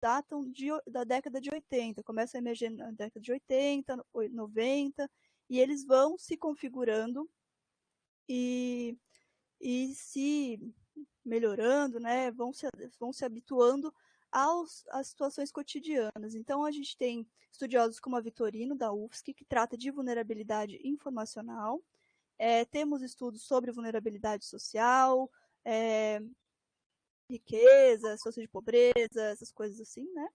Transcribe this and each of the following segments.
datam da década de 80, começam a emerger na década de 80, 90, e eles vão se configurando e se melhorando, né, vão se habituando às situações cotidianas. Então, a gente tem estudiosos como a Vitorino, da UFSC, que trata de vulnerabilidade informacional. Temos estudos sobre vulnerabilidade social, riqueza, situação de pobreza, essas coisas assim, né?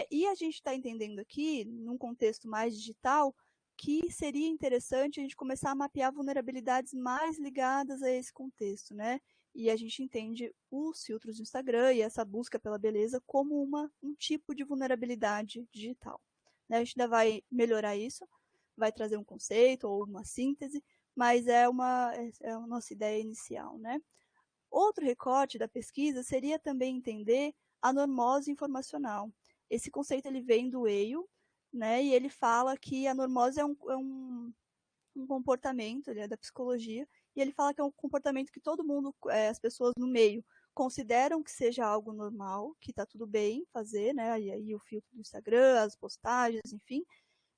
E a gente está entendendo aqui, num contexto mais digital, que seria interessante a gente começar a mapear vulnerabilidades mais ligadas a esse contexto, né? E a gente entende os filtros do Instagram e essa busca pela beleza como um tipo de vulnerabilidade digital. Né? A gente ainda vai melhorar isso, vai trazer um conceito ou uma síntese, mas é a nossa ideia inicial, né? Outro recorte da pesquisa seria também entender a normose informacional. Esse conceito ele vem do Weil, né, e ele fala que a normose é um comportamento, ele é da psicologia, e ele fala que é um comportamento que todo mundo, as pessoas no meio, consideram que seja algo normal, que está tudo bem fazer, né, e aí o filtro do Instagram, as postagens, enfim,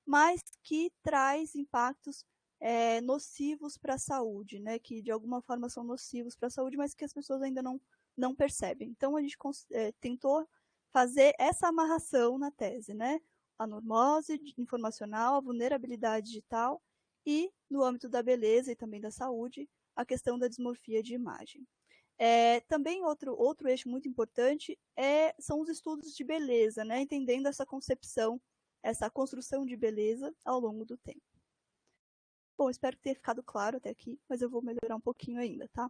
mas que traz impactos nocivos para a saúde, né, que de alguma forma são nocivos para a saúde, mas que as pessoas ainda não percebem. Então, a gente tentou fazer essa amarração na tese, né, a normose informacional, a vulnerabilidade digital e, no âmbito da beleza e também da saúde, a questão da dismorfia de imagem. Também outro eixo muito importante são os estudos de beleza, né, entendendo essa concepção, essa construção de beleza ao longo do tempo. Bom, espero que tenha ficado claro até aqui, mas eu vou melhorar um pouquinho ainda, tá?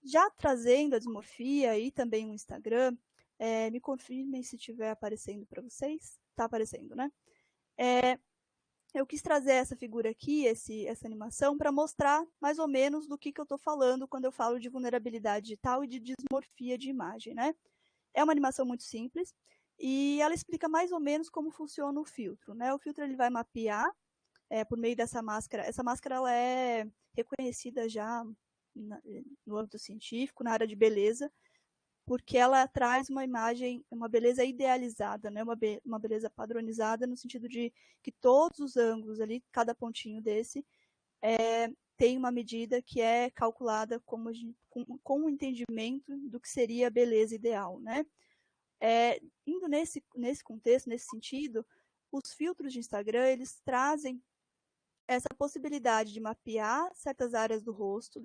Já trazendo a dismorfia e também o Instagram, me confirmem se estiver aparecendo para vocês. Está aparecendo, né? Eu quis trazer essa figura aqui, essa animação, para mostrar mais ou menos do que eu estou falando quando eu falo de vulnerabilidade digital e de dismorfia de imagem, né? É uma animação muito simples e ela explica mais ou menos como funciona o filtro, né? O filtro ele vai mapear por meio dessa máscara. Essa máscara ela é reconhecida já no âmbito científico, na área de beleza, porque ela traz uma imagem, uma beleza idealizada, né? Uma beleza padronizada, no sentido de que todos os ângulos ali, cada pontinho desse, tem uma medida que é calculada com o entendimento do que seria a beleza ideal, né? Indo nesse contexto, nesse sentido, os filtros de Instagram, eles trazem essa possibilidade de mapear certas áreas do rosto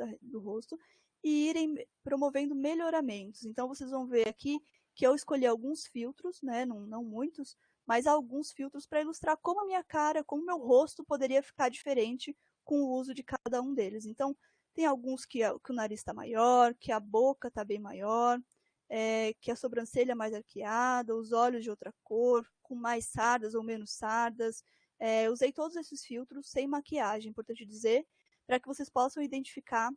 e irem promovendo melhoramentos. Então, vocês vão ver aqui que eu escolhi alguns filtros, né, não muitos, mas alguns filtros para ilustrar como a minha cara, como o meu rosto poderia ficar diferente com o uso de cada um deles. Então, tem alguns que o nariz está maior, que a boca está bem maior, que a sobrancelha é mais arqueada, os olhos de outra cor, com mais sardas ou menos sardas. Usei todos esses filtros sem maquiagem, importante dizer, para que vocês possam identificar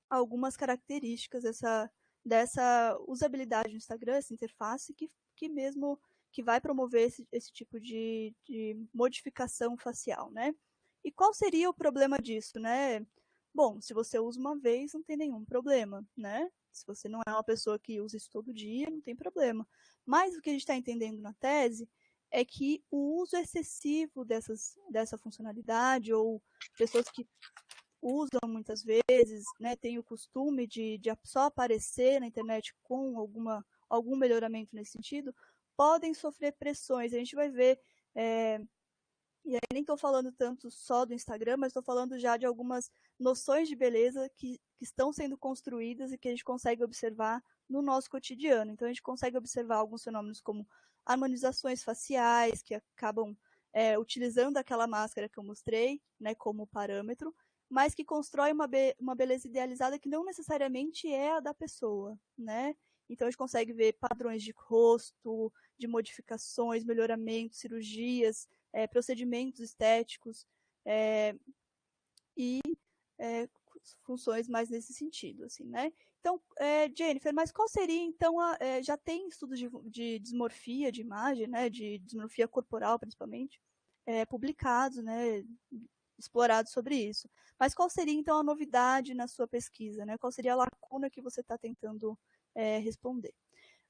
algumas características dessa usabilidade do Instagram, essa interface, que vai promover esse tipo de modificação facial, né? E qual seria o problema disso, né? Bom, se você usa uma vez, não tem nenhum problema, né? Se você não é uma pessoa que usa isso todo dia, não tem problema. Mas o que a gente está entendendo na tese é que o uso excessivo dessa funcionalidade, ou pessoas que usam muitas vezes, né, têm o costume de só aparecer na internet com algum melhoramento nesse sentido, podem sofrer pressões. A gente vai ver, e aí nem estou falando tanto só do Instagram, mas estou falando já de algumas noções de beleza que estão sendo construídas e que a gente consegue observar no nosso cotidiano. Então, a gente consegue observar alguns fenômenos como harmonizações faciais, que acabam utilizando aquela máscara que eu mostrei, né, como parâmetro, mas que constrói uma beleza idealizada que não necessariamente é a da pessoa, né? Então, a gente consegue ver padrões de rosto, de modificações, melhoramentos, cirurgias, procedimentos estéticos e funções mais nesse sentido, assim, né? Então, Jennifer, mas qual seria, então, já tem estudos de dismorfia de imagem, né, de dismorfia corporal, principalmente, publicados, né, explorados sobre isso. Mas qual seria, então, a novidade na sua pesquisa, né? Qual seria a lacuna que você está tentando responder?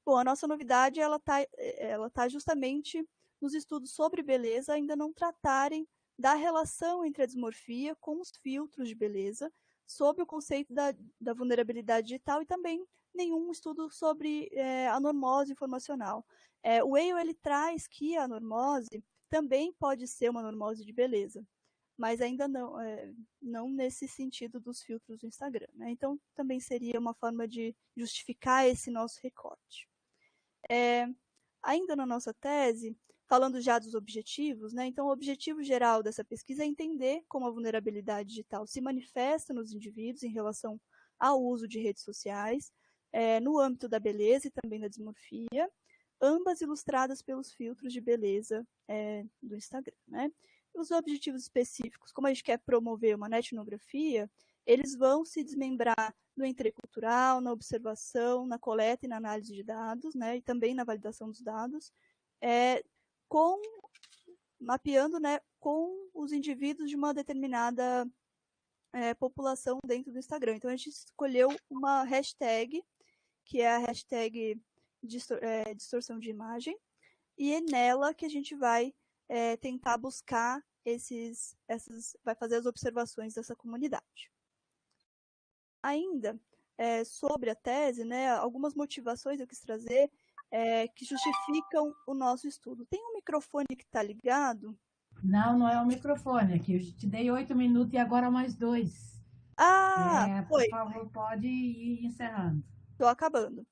Bom, a nossa novidade ela tá justamente nos estudos sobre beleza ainda não tratarem da relação entre a dismorfia com os filtros de beleza, sob o conceito da vulnerabilidade digital e também nenhum estudo sobre a normose informacional. O Weil ele traz que a normose também pode ser uma normose de beleza, mas ainda não nesse sentido dos filtros do Instagram, né? Então, também seria uma forma de justificar esse nosso recorte. Ainda na nossa tese, falando já dos objetivos, né? Então, o objetivo geral dessa pesquisa é entender como a vulnerabilidade digital se manifesta nos indivíduos em relação ao uso de redes sociais, no âmbito da beleza e também da dismorfia, ambas ilustradas pelos filtros de beleza do Instagram, né? Os objetivos específicos, como a gente quer promover uma netnografia, eles vão se desmembrar no intercultural, na observação, na coleta e na análise de dados, né, e também na validação dos dados, mapeando, né, com os indivíduos de uma determinada população dentro do Instagram. Então, a gente escolheu uma hashtag, que é a hashtag distorção de imagem, e é nela que a gente vai tentar buscar vai fazer as observações dessa comunidade. Ainda sobre a tese, né, algumas motivações eu quis trazer que justificam o nosso estudo. Tem um microfone que está ligado? Não, não é o microfone aqui. Eu te dei 8 minutos e agora mais 2. Por Foi. favor, pode ir encerrando. Estou acabando.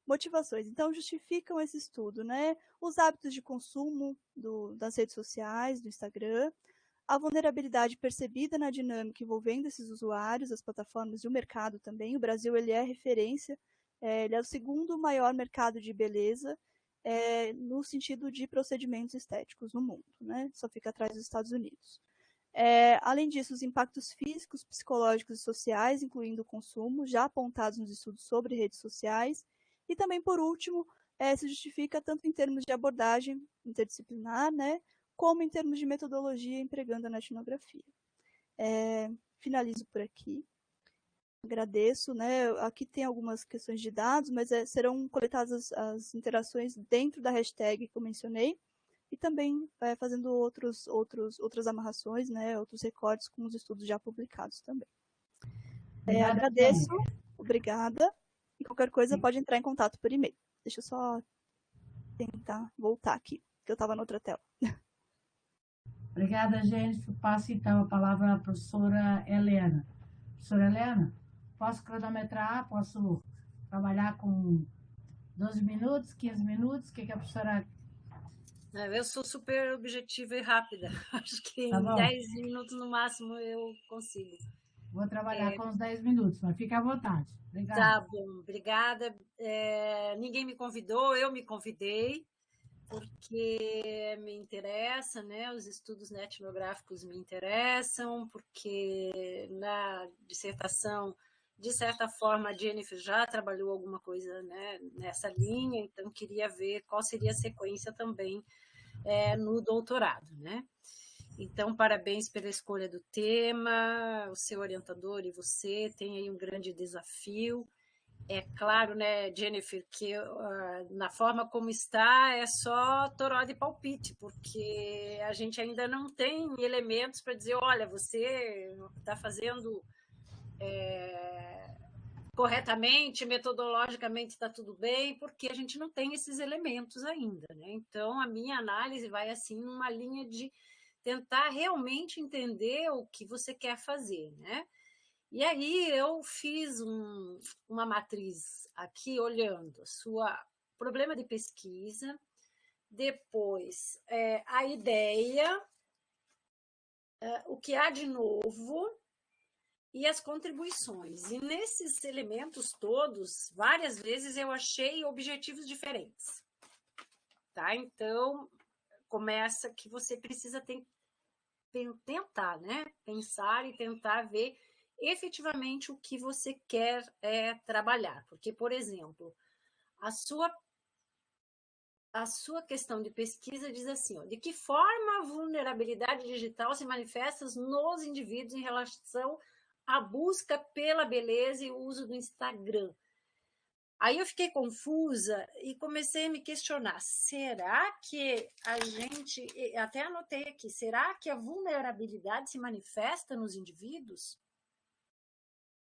Motivações. Então, justificam esse estudo, né? Os hábitos de consumo das redes sociais, do Instagram, a vulnerabilidade percebida na dinâmica envolvendo esses usuários, as plataformas e o mercado também. O Brasil ele é referência, ele é o segundo maior mercado de beleza no sentido de procedimentos estéticos no mundo, né? Só fica atrás dos Estados Unidos. Além disso, os impactos físicos, psicológicos e sociais, incluindo o consumo, já apontados nos estudos sobre redes sociais. E também, por último, se justifica tanto em termos de abordagem interdisciplinar, né, como em termos de metodologia empregando a netnografia. Finalizo por aqui. Agradeço, né? Aqui tem algumas questões de dados, mas serão coletadas as interações dentro da hashtag que eu mencionei, e também fazendo outras amarrações, né, outros recortes com os estudos já publicados também. Agradeço, obrigada, e qualquer coisa pode entrar em contato por e-mail. Deixa eu só tentar voltar aqui, que eu estava na outra tela. Obrigada, Jennifer. Passo então a palavra à professora Helena. Professora Helena, posso cronometrar? Posso trabalhar com 12 minutos, 15 minutos? O que a professora... Eu sou super objetiva e rápida. Acho que em 10 minutos no máximo eu consigo. Vou trabalhar com os 10 minutos, mas fica à vontade. Obrigada. Tá bom, obrigada. Ninguém me convidou, eu me convidei, porque me interessa, né? Os estudos etnográficos me interessam, porque na dissertação, de certa forma, a Jennifer já trabalhou alguma coisa, né, nessa linha, então queria ver qual seria a sequência também no doutorado, né? Então, parabéns pela escolha do tema, o seu orientador e você têm aí um grande desafio. É claro, né, Jennifer, que na forma como está é só toró de palpite, porque a gente ainda não tem elementos para dizer, olha, você está fazendo corretamente, metodologicamente está tudo bem, porque a gente não tem esses elementos ainda, né? Então, a minha análise vai assim numa linha de tentar realmente entender o que você quer fazer, né? E aí eu fiz uma matriz aqui olhando a sua problema de pesquisa, depois a ideia, o que há de novo e as contribuições. E nesses elementos todos, várias vezes eu achei objetivos diferentes. Tá? Então, começa que você precisa tentar, né? Pensar e tentar ver efetivamente o que você quer trabalhar. Porque, por exemplo, a sua questão de pesquisa diz assim, ó, de que forma a vulnerabilidade digital se manifesta nos indivíduos em relação à busca pela beleza e o uso do Instagram. Aí eu fiquei confusa e comecei a me questionar, será que a gente, até anotei aqui, será que a vulnerabilidade se manifesta nos indivíduos?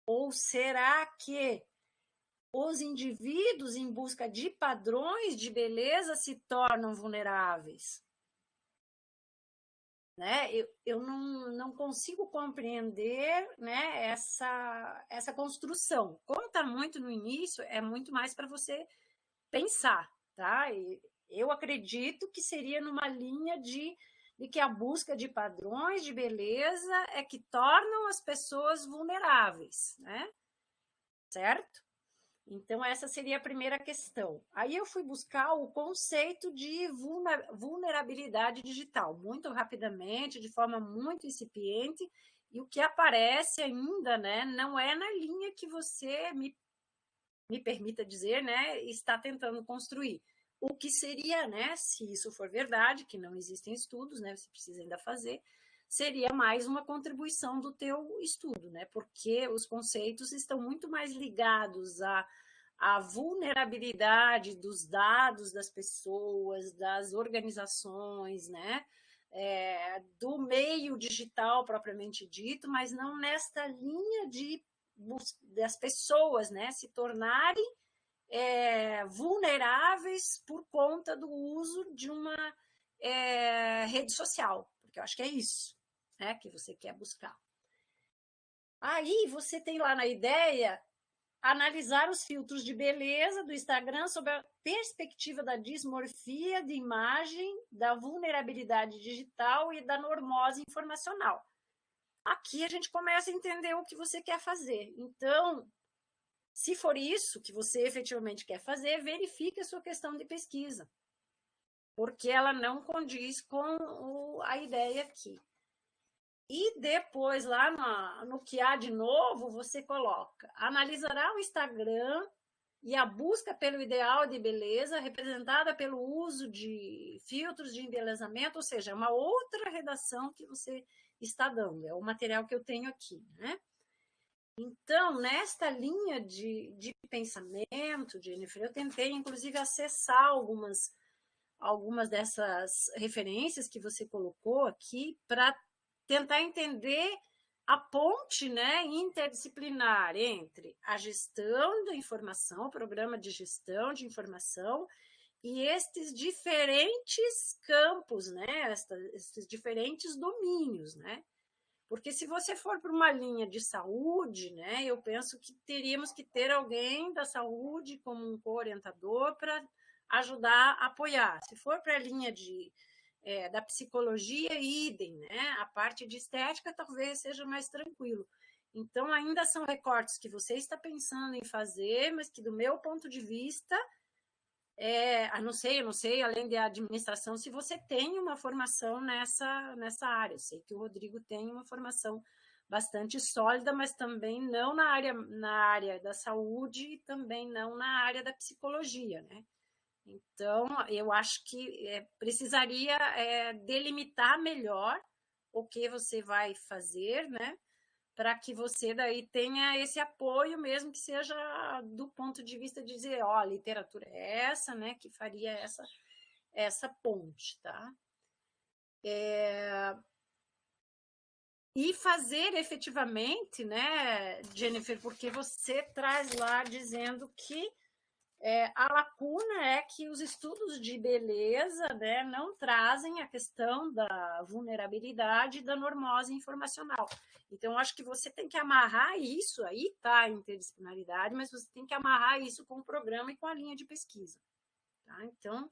Ou será que os indivíduos em busca de padrões de beleza se tornam vulneráveis? Né? Eu não consigo compreender, né, essa construção. Como está muito no início, é muito mais para você pensar, tá? E eu acredito que seria numa linha de que a busca de padrões de beleza é que tornam as pessoas vulneráveis, né? Certo? Então, essa seria a primeira questão. Aí eu fui buscar o conceito de vulnerabilidade digital, muito rapidamente, de forma muito incipiente, e o que aparece ainda, né, não é na linha que você me permita dizer, né, está tentando construir. O que seria, né, se isso for verdade, que não existem estudos, né, você precisa ainda fazer, seria mais uma contribuição do teu estudo, né, porque os conceitos estão muito mais ligados à vulnerabilidade dos dados das pessoas, das organizações, né, do meio digital propriamente dito, mas não nesta linha das pessoas, né, se tornarem vulneráveis por conta do uso de uma rede social, porque eu acho que é isso, né, que você quer buscar. Aí você tem lá na ideia analisar os filtros de beleza do Instagram sob a perspectiva da dismorfia de imagem, da vulnerabilidade digital e da normose informacional. Aqui a gente começa a entender o que você quer fazer. Então, se for isso que você efetivamente quer fazer, verifique a sua questão de pesquisa, porque ela não condiz com a ideia aqui. E depois, lá no que há de novo, você coloca, analisará o Instagram e a busca pelo ideal de beleza representada pelo uso de filtros de embelezamento, ou seja, é uma outra redação que você está dando, é o material que eu tenho aqui, né? Então, nesta linha de pensamento, Jennifer, eu tentei, inclusive, acessar algumas dessas referências que você colocou aqui para tentar entender a ponte, né, interdisciplinar entre a gestão da informação, o programa de gestão de informação, e estes diferentes campos, né, estes diferentes domínios, né? Porque se você for para uma linha de saúde, né, eu penso que teríamos que ter alguém da saúde como um co-orientador para ajudar a apoiar. Se for para a linha da psicologia, idem, né? A parte de estética talvez seja mais tranquilo. Então, ainda são recortes que você está pensando em fazer, mas que, do meu ponto de vista, eu não sei, além da administração, se você tem uma formação nessa área. Eu sei que o Rodrigo tem uma formação bastante sólida, mas também não na área da saúde e também não na área da psicologia, né? Então, eu acho que precisaria delimitar melhor o que você vai fazer, né? Para que você daí tenha esse apoio, mesmo que seja do ponto de vista de dizer, ó, a literatura é essa, né, que faria essa ponte, tá? E fazer efetivamente, né, Jennifer, porque você traz lá dizendo que a lacuna é que os estudos de beleza, né, não trazem a questão da vulnerabilidade e da normose informacional. Então, acho que você tem que amarrar isso, aí está a interdisciplinaridade, mas você tem que amarrar isso com o programa e com a linha de pesquisa. Tá? Então,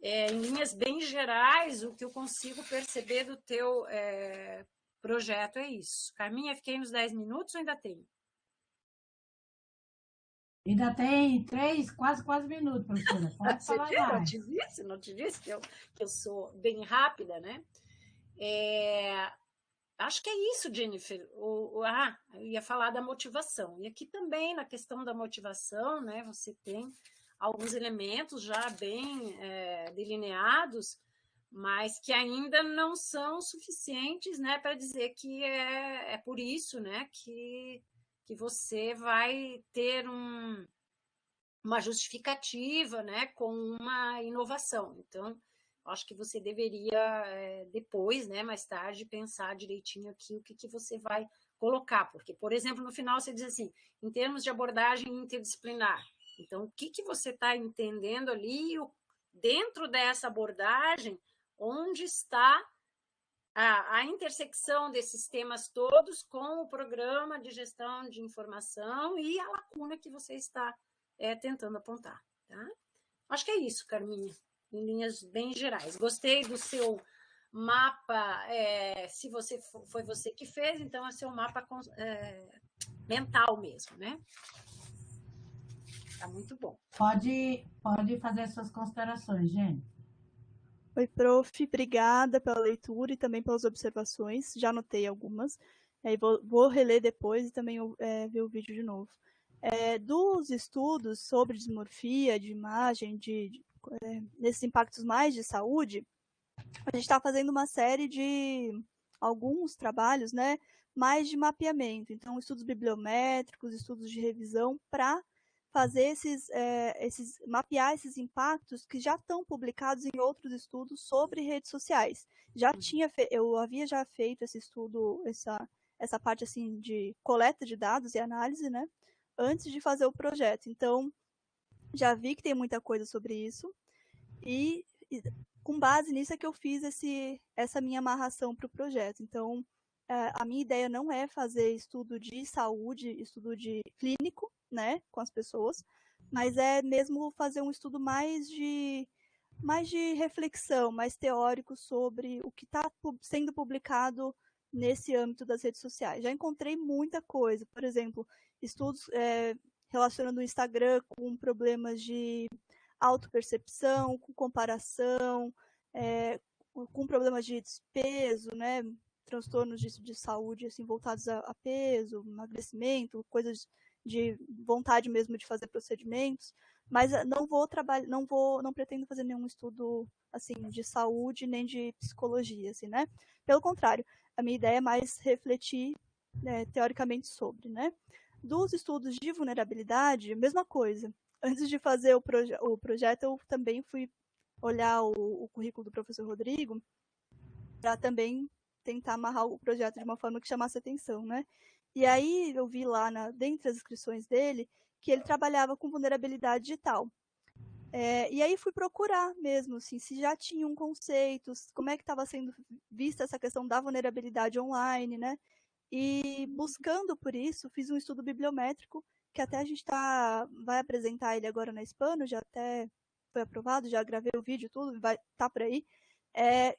em linhas bem gerais, o que eu consigo perceber do teu projeto é isso. Carminha, fiquei nos 10 minutos ou ainda tem? Ainda tem 3, quase minutos, professora. Pode falar mais. Não te disse que eu sou bem rápida, né? Acho que é isso, Jennifer. Eu ia falar da motivação. E aqui também, na questão da motivação, né, você tem alguns elementos já bem delineados, mas que ainda não são suficientes, né, para dizer que é por isso, né, que você vai ter uma justificativa, né, com uma inovação. Então, acho que você deveria, depois, né, mais tarde, pensar direitinho aqui o que você vai colocar. Porque, por exemplo, no final você diz assim, em termos de abordagem interdisciplinar. Então, o que você está entendendo ali, dentro dessa abordagem, onde está a intersecção desses temas todos com o programa de gestão de informação e a lacuna que você está tentando apontar. Tá? Acho que é isso, Carminha, em linhas bem gerais. Gostei do seu mapa, se foi você que fez, então é seu mapa mental mesmo, né? Tá muito bom. Pode fazer suas considerações, Jenny. Oi, prof. Obrigada pela leitura e também pelas observações. Já anotei algumas. Vou reler depois e também ver o vídeo de novo. Dos estudos sobre dismorfia de imagem, nesses impactos mais de saúde, a gente está fazendo uma série de alguns trabalhos, né, mais de mapeamento. Então, estudos bibliométricos, estudos de revisão para fazer mapear esses impactos que já estão publicados em outros estudos sobre redes sociais. Eu havia já feito esse estudo, essa parte assim de coleta de dados e análise, né, antes de fazer o projeto. Então, já vi que tem muita coisa sobre isso e com base nisso é que eu fiz essa minha amarração para o projeto. Então, a minha ideia não é fazer estudo de saúde, estudo de clínico, né, com as pessoas, mas é mesmo fazer um estudo mais de reflexão, mais teórico sobre o que está sendo publicado nesse âmbito das redes sociais. Já encontrei muita coisa, por exemplo, estudos relacionando o Instagram com problemas de autopercepção, com comparação, com problemas de despeso, né, transtornos de saúde assim, voltados a peso, emagrecimento, coisas de vontade mesmo de fazer procedimentos, mas não pretendo fazer nenhum estudo assim de saúde nem de psicologia, assim, né? Pelo contrário, a minha ideia é mais refletir teoricamente sobre, né? Dos estudos de vulnerabilidade, mesma coisa. Antes de fazer o projeto, eu também fui olhar o currículo do professor Rodrigo para também tentar amarrar o projeto de uma forma que chamasse atenção, né? E aí eu vi lá, dentre as inscrições dele, que ele trabalhava com vulnerabilidade digital. E aí fui procurar mesmo, assim, se já tinham conceitos, como é que estava sendo vista essa questão da vulnerabilidade online, né? E buscando por isso, fiz um estudo bibliométrico, que até a gente vai apresentar ele agora na Hispano, já até foi aprovado, já gravei o vídeo, tudo, vai estar por aí,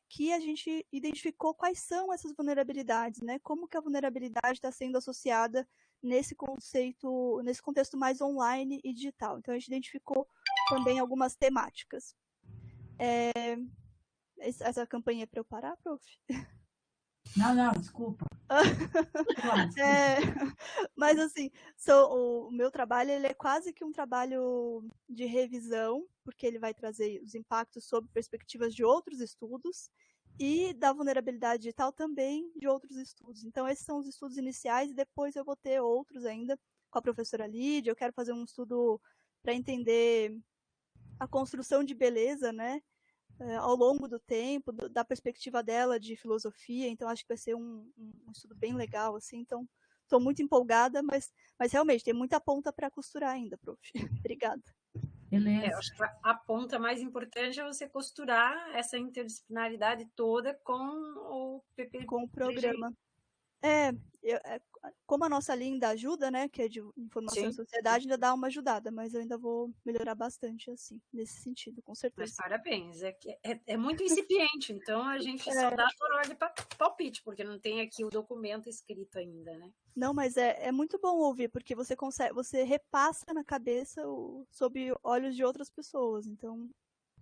que a gente identificou quais são essas vulnerabilidades, né? Como que a vulnerabilidade está sendo associada nesse contexto mais online e digital. Então, a gente identificou também algumas temáticas. Essa campanha é para eu parar, prof? Não, desculpa. Mas assim, o meu trabalho ele é quase que um trabalho de revisão, porque ele vai trazer os impactos sob perspectivas de outros estudos e da vulnerabilidade digital também de outros estudos. Então, esses são os estudos iniciais e depois eu vou ter outros ainda com a professora Lídia. Eu quero fazer um estudo para entender a construção de beleza, né? Ao longo do tempo, da perspectiva dela de filosofia, então acho que vai ser um estudo bem legal, assim, então estou muito empolgada, mas realmente tem muita ponta para costurar ainda, prof. Obrigada. Beleza. Acho que a ponta mais importante é você costurar essa interdisciplinaridade toda com o PP. Com o programa. Como a nossa linha ainda ajuda, né, que é de informação e sociedade, ainda dá uma ajudada, mas eu ainda vou melhorar bastante, assim, nesse sentido, com certeza. Mas parabéns, é muito incipiente, então a gente só dá por ordem para palpite, porque não tem aqui o documento escrito ainda, né? Não, mas é muito bom ouvir, porque você repassa na cabeça sob olhos de outras pessoas, então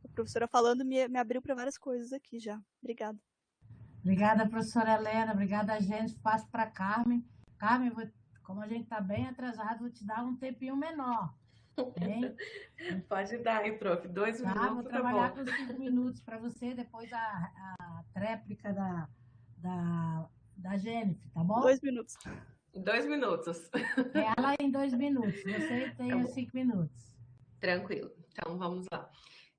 a professora falando me abriu para várias coisas aqui já. Obrigada. Obrigada, professora Helena. Obrigada, gente. Passo para a Carmen. Carmen, como a gente está bem atrasado, vou te dar um tempinho menor. Hein? Pode dar aí, prof. 2 minutos, vou trabalhar com 5 minutos para você, depois a tréplica da Jennifer, tá bom? 2 minutos. 2 minutos. Ela em 2 minutos. Você tem 5 minutos. Tranquilo. Então, vamos lá.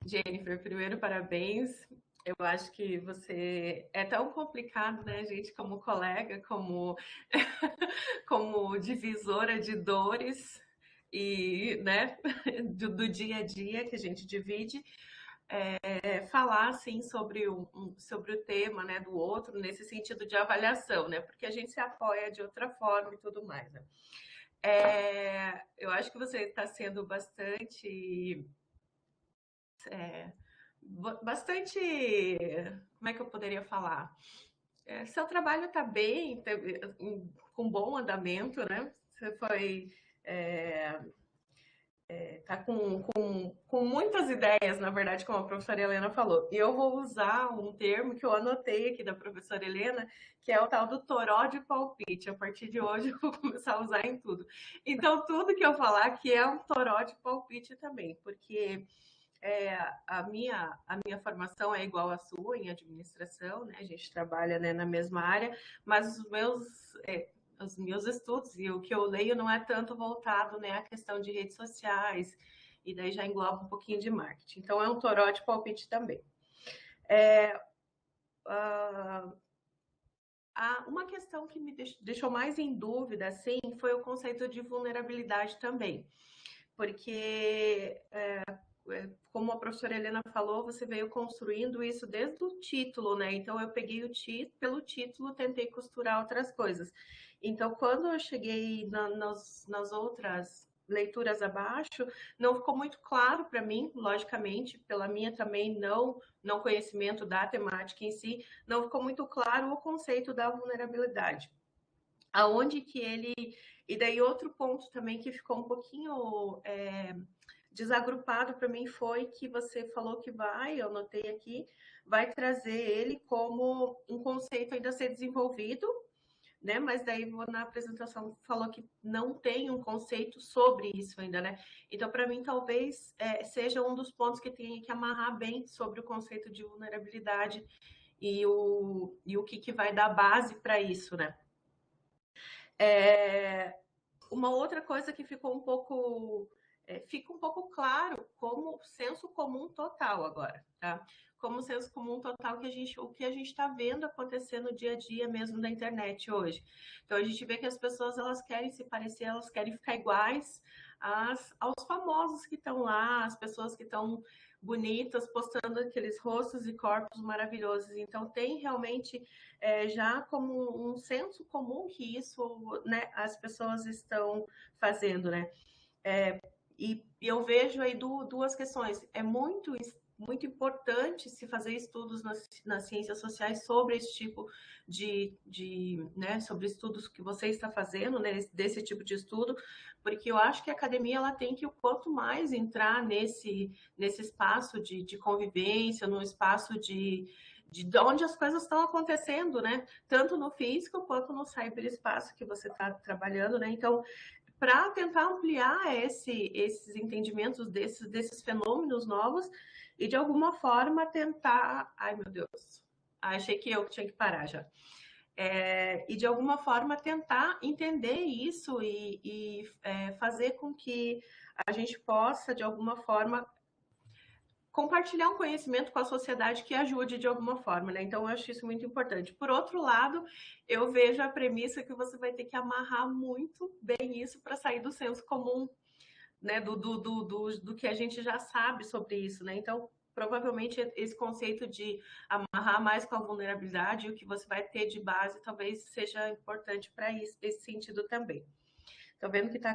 Jennifer, primeiro, parabéns. Eu acho que você é tão complicado, né, gente, como colega, como, como divisora de dores e, né, do dia a dia que a gente divide. Falar assim sobre sobre o tema, né, do outro nesse sentido de avaliação, né, porque a gente se apoia de outra forma e tudo mais, né? Eu acho que você está sendo bastante, como é que eu poderia falar? Seu trabalho está bem, com bom andamento, né? Você foi tá com muitas ideias, na verdade, como a professora Helena falou. E eu vou usar um termo que eu anotei aqui da professora Helena, que é o tal do toró de palpite. A partir de hoje eu vou começar a usar em tudo. Então, tudo que eu falar aqui é um toró de palpite também, porque a minha formação é igual à sua em administração, né? A gente trabalha, né, na mesma área, mas os meus estudos e o que eu leio não é tanto voltado, né, à questão de redes sociais, e daí já engloba um pouquinho de marketing. Então, é um toró de palpite também. Uma questão que me deixou mais em dúvida, assim, foi o conceito de vulnerabilidade também. Porque, como a professora Helena falou, você veio construindo isso desde o título, né? Então, eu peguei pelo título, tentei costurar outras coisas. Então, quando eu cheguei nas outras leituras abaixo, não ficou muito claro para mim, logicamente, pela minha também não conhecimento da temática em si, não ficou muito claro o conceito da vulnerabilidade. Aonde que ele... E daí outro ponto também que ficou um pouquinho desagrupado para mim foi que você falou que eu anotei aqui, vai trazer ele como um conceito ainda a ser desenvolvido, né? Mas daí na apresentação falou que não tem um conceito sobre isso ainda, né? Então, para mim, talvez seja um dos pontos que tem que amarrar bem sobre o conceito de vulnerabilidade e o que vai dar base para isso, né? Uma outra coisa que ficou fica um pouco claro como senso comum total agora, tá? Como senso comum total o que a gente está vendo acontecer no dia a dia mesmo da internet hoje. Então, a gente vê que as pessoas, elas querem se parecer, elas querem ficar iguais aos famosos que estão lá, as pessoas que estão bonitas, postando aqueles rostos e corpos maravilhosos. Então, tem realmente já como um senso comum que isso, né, as pessoas estão fazendo, né? E eu vejo aí duas questões. É muito importante se fazer estudos nas ciências sociais sobre esse tipo né, sobre estudos que você está fazendo, né, desse tipo de estudo, porque eu acho que a academia ela tem que, quanto mais entrar nesse espaço de convivência, no espaço de onde as coisas estão acontecendo, né? Tanto no físico quanto no cyberespaço que você está trabalhando, né? Então, para tentar ampliar esses entendimentos desses fenômenos novos e, de alguma forma, tentar... Ai, meu Deus. Achei que eu tinha que parar já. E, de alguma forma, tentar entender isso e fazer com que a gente possa, de alguma forma, compartilhar um conhecimento com a sociedade que ajude de alguma forma, né? Então, eu acho isso muito importante. Por outro lado, eu vejo a premissa que você vai ter que amarrar muito bem isso para sair do senso comum, né? Do que a gente já sabe sobre isso, né? Então, provavelmente, esse conceito de amarrar mais com a vulnerabilidade, o que você vai ter de base, talvez seja importante para esse sentido também. Estou vendo que está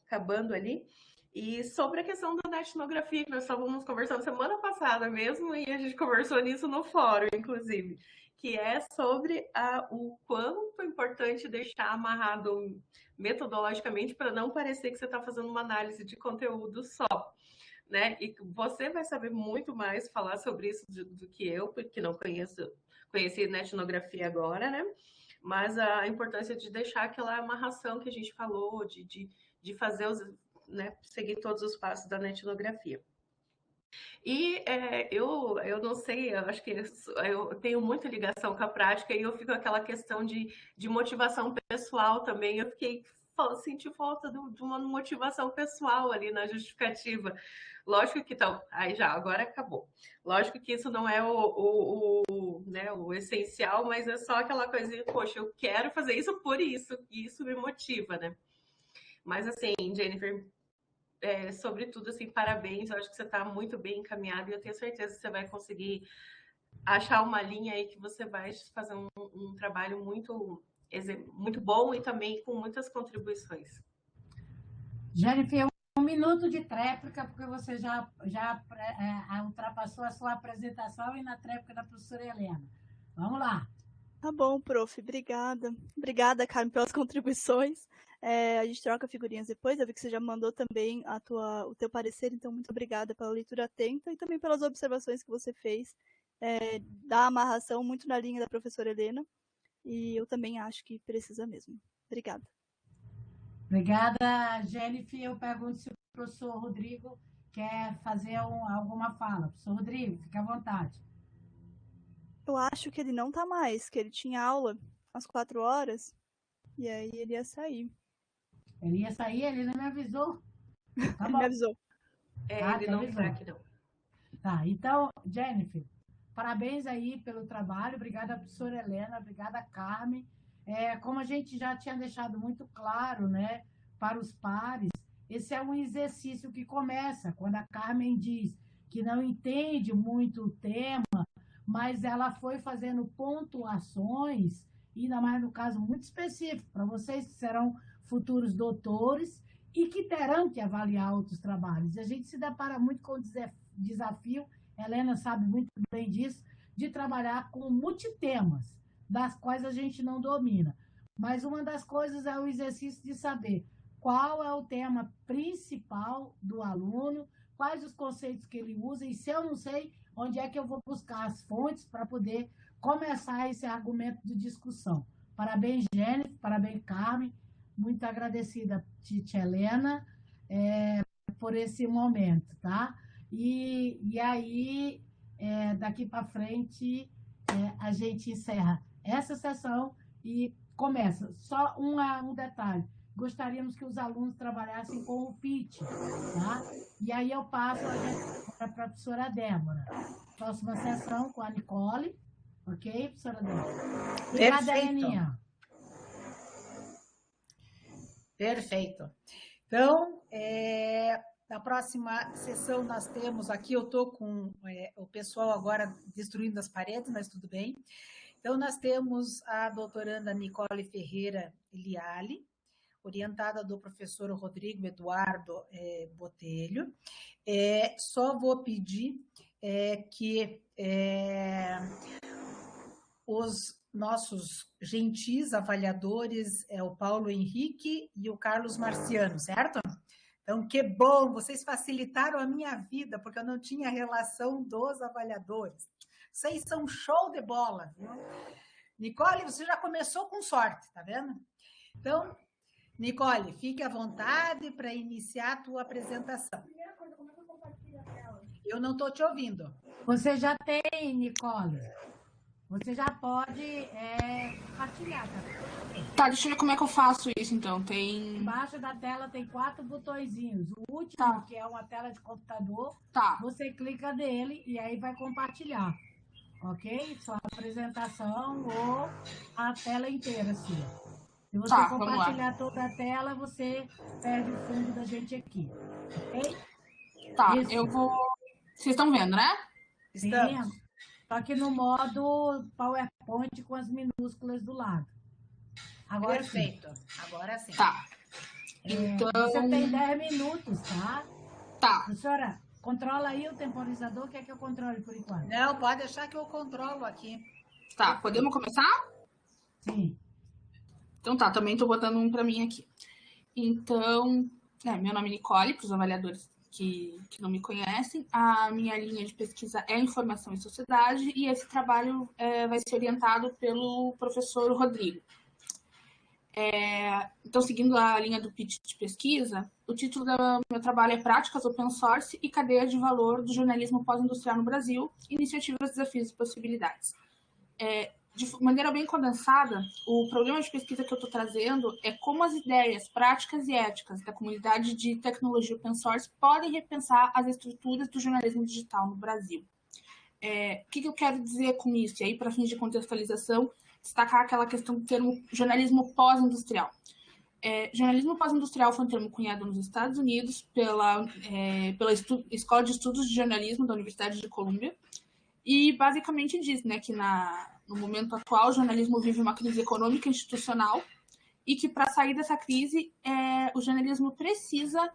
acabando ali. E sobre a questão da etnografia, que nós estávamos conversando semana passada mesmo, e a gente conversou nisso no fórum, inclusive, que é sobre o quanto é importante deixar amarrado metodologicamente para não parecer que você está fazendo uma análise de conteúdo só, né? E você vai saber muito mais falar sobre isso do que eu, porque não conheci na etnografia agora, né? Mas a importância de deixar aquela amarração que a gente falou, de fazer né, seguir todos os passos da etnografia. E eu não sei, eu acho que eu tenho muita ligação com a prática e eu fico com aquela questão de motivação pessoal também. Eu fiquei senti falta de uma motivação pessoal ali na justificativa. Lógico que então, aí já, agora acabou. Lógico que isso não é né, o essencial, mas é só aquela coisinha, poxa, eu quero fazer isso por isso, e isso me motiva, né? Mas assim, Jennifer, sobretudo, assim, parabéns, eu acho que você está muito bem encaminhada e eu tenho certeza que você vai conseguir achar uma linha aí que você vai fazer um trabalho muito bom e também com muitas contribuições. Jennifer, 1 minuto de tréplica, porque você já ultrapassou a sua apresentação e na tréplica da professora Helena. Vamos lá. Tá bom, prof. Obrigada. Obrigada, Carmen, pelas contribuições. A gente troca figurinhas depois. Eu vi que você já mandou também o teu parecer, então muito obrigada pela leitura atenta e também pelas observações que você fez da amarração muito na linha da professora Helena. E eu também acho que precisa mesmo. Obrigada. Obrigada, Jennifer. Eu pergunto se o professor Rodrigo quer fazer alguma fala. Professor Rodrigo, fique à vontade. Eu acho que ele não tá mais, que ele tinha aula às 4 horas e aí ele ia sair. Ele ia sair, ele não me avisou. Tá ele bom. me avisou. Ele não tá aqui, não. Tá, então, Jennifer, parabéns aí pelo trabalho. Obrigada, professora Helena. Obrigada, Carmen. Como a gente já tinha deixado muito claro, né, para os pares, esse é um exercício que começa quando a Carmen diz que não entende muito o tema, mas ela foi fazendo pontuações, e ainda mais no caso muito específico, para vocês que serão futuros doutores e que terão que avaliar outros trabalhos. E a gente se depara muito com o desafio, Helena sabe muito bem disso, de trabalhar com multitemas, das quais a gente não domina. Mas uma das coisas é o exercício de saber qual é o tema principal do aluno, quais os conceitos que ele usa, e se eu não sei, onde é que eu vou buscar as fontes para poder começar esse argumento de discussão. Parabéns, Jennifer, parabéns, Carmen, muito agradecida, Tia Helena, por esse momento, tá? E aí, daqui para frente, a gente encerra essa sessão e começa. Só um detalhe. Gostaríamos que os alunos trabalhassem com o pitch, tá? E aí eu passo para a professora Débora. Próxima sessão com a Nicole. Ok, professora Débora? Obrigada, Heleninha. Perfeito. Então, na próxima sessão nós temos aqui, eu estou com o pessoal agora destruindo as paredes, mas tudo bem. Então, nós temos a doutoranda Nicole Ferreira Liali, orientada do professor Rodrigo Eduardo Botelho. Só vou pedir que os nossos gentis avaliadores, o Paulo Henrique e o Carlos Marciano, certo? Então, que bom, vocês facilitaram a minha vida, porque eu não tinha relação dos avaliadores. Vocês são show de bola, viu? Nicole, você já começou com sorte, tá vendo? Então, Nicole, fique à vontade para iniciar a tua apresentação. Primeira coisa, como é que eu compartilho a tela? Eu não estou te ouvindo. Você já tem, Nicole. Você já pode compartilhar, tá? Tá, deixa eu ver como é que eu faço isso, então. Tem... Embaixo da tela tem 4 botõezinhos. O último, tá, que é uma tela de computador, tá. Você clica nele e aí vai compartilhar. Ok? Sua apresentação ou a tela inteira, assim. Se você compartilhar toda a tela, você perde o fundo da gente aqui. Ok? Tá, isso. Eu vou... Vocês estão vendo, né? Estamos. Só que no modo PowerPoint com as minúsculas do lado. Agora perfeito. Sim. Agora sim. Tá. Então... Você tem 10 minutos, tá? Tá. Professora, controla aí o temporizador, quer que eu controle por enquanto? Não, pode deixar que eu controlo aqui. Tá, podemos começar? Sim. Então tá, também tô botando um para mim aqui. Então, meu nome é Nicole, para os avaliadores que não me conhecem. A minha linha de pesquisa é Informação e Sociedade e esse trabalho vai ser orientado pelo professor Rodrigo. Então, seguindo a linha do pitch de pesquisa, o título do meu trabalho é Práticas Open Source e Cadeia de Valor do Jornalismo Pós-Industrial no Brasil, Iniciativas, Desafios e Possibilidades. de maneira bem condensada, o problema de pesquisa que eu estou trazendo é como as ideias, práticas e éticas da comunidade de tecnologia open source podem repensar as estruturas do jornalismo digital no Brasil. O que eu quero dizer com isso? E aí, para fins de contextualização, destacar aquela questão do termo jornalismo pós-industrial. Jornalismo pós-industrial foi um termo cunhado nos Estados Unidos pela Escola de Estudos de Jornalismo da Universidade de Colômbia, e basicamente diz, né, que no momento atual o jornalismo vive uma crise econômica e institucional e que para sair dessa crise o jornalismo precisa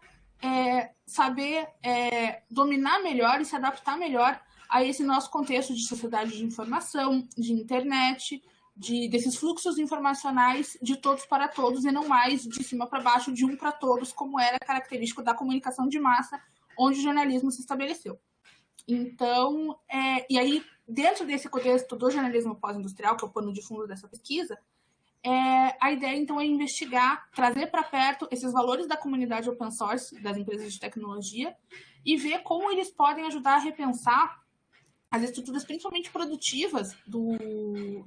saber dominar melhor e se adaptar melhor a esse nosso contexto de sociedade de informação, de internet, desses fluxos informacionais de todos para todos e não mais de cima para baixo, de um para todos, como era característico da comunicação de massa, onde o jornalismo se estabeleceu. Então, e aí, dentro desse contexto do jornalismo pós-industrial, que é o pano de fundo dessa pesquisa, a ideia, então, é investigar, trazer para perto esses valores da comunidade open source, das empresas de tecnologia, e ver como eles podem ajudar a repensar as estruturas, principalmente produtivas, do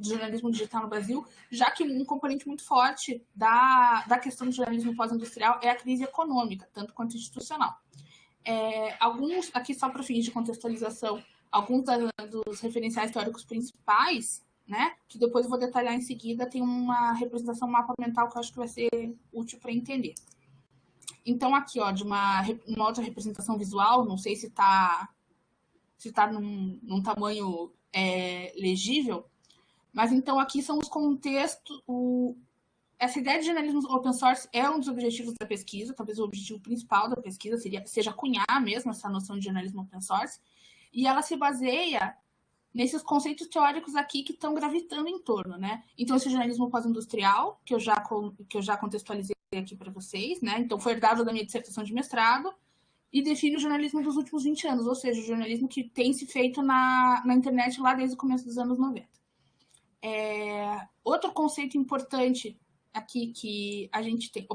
jornalismo digital no Brasil, já que um componente muito forte da questão do jornalismo pós-industrial é a crise econômica, tanto quanto institucional. Alguns, aqui só para fins de contextualização, alguns dos referenciais teóricos principais, né, que depois eu vou detalhar em seguida, tem uma representação, um mapa mental que eu acho que vai ser útil para entender. Então, aqui, ó, de uma outra representação visual, não sei se está num tamanho legível, mas então aqui são os contextos. Essa ideia de jornalismo open source é um dos objetivos da pesquisa, talvez o objetivo principal da pesquisa seja cunhar mesmo essa noção de jornalismo open source, e ela se baseia nesses conceitos teóricos aqui que estão gravitando em torno, né? Então, esse jornalismo pós-industrial, que eu já contextualizei aqui para vocês, né? Então, foi herdado da minha dissertação de mestrado, e define o jornalismo dos últimos 20 anos, ou seja, o jornalismo que tem se feito na internet lá desde o começo dos anos 90. Outro conceito importante aqui que a gente tem...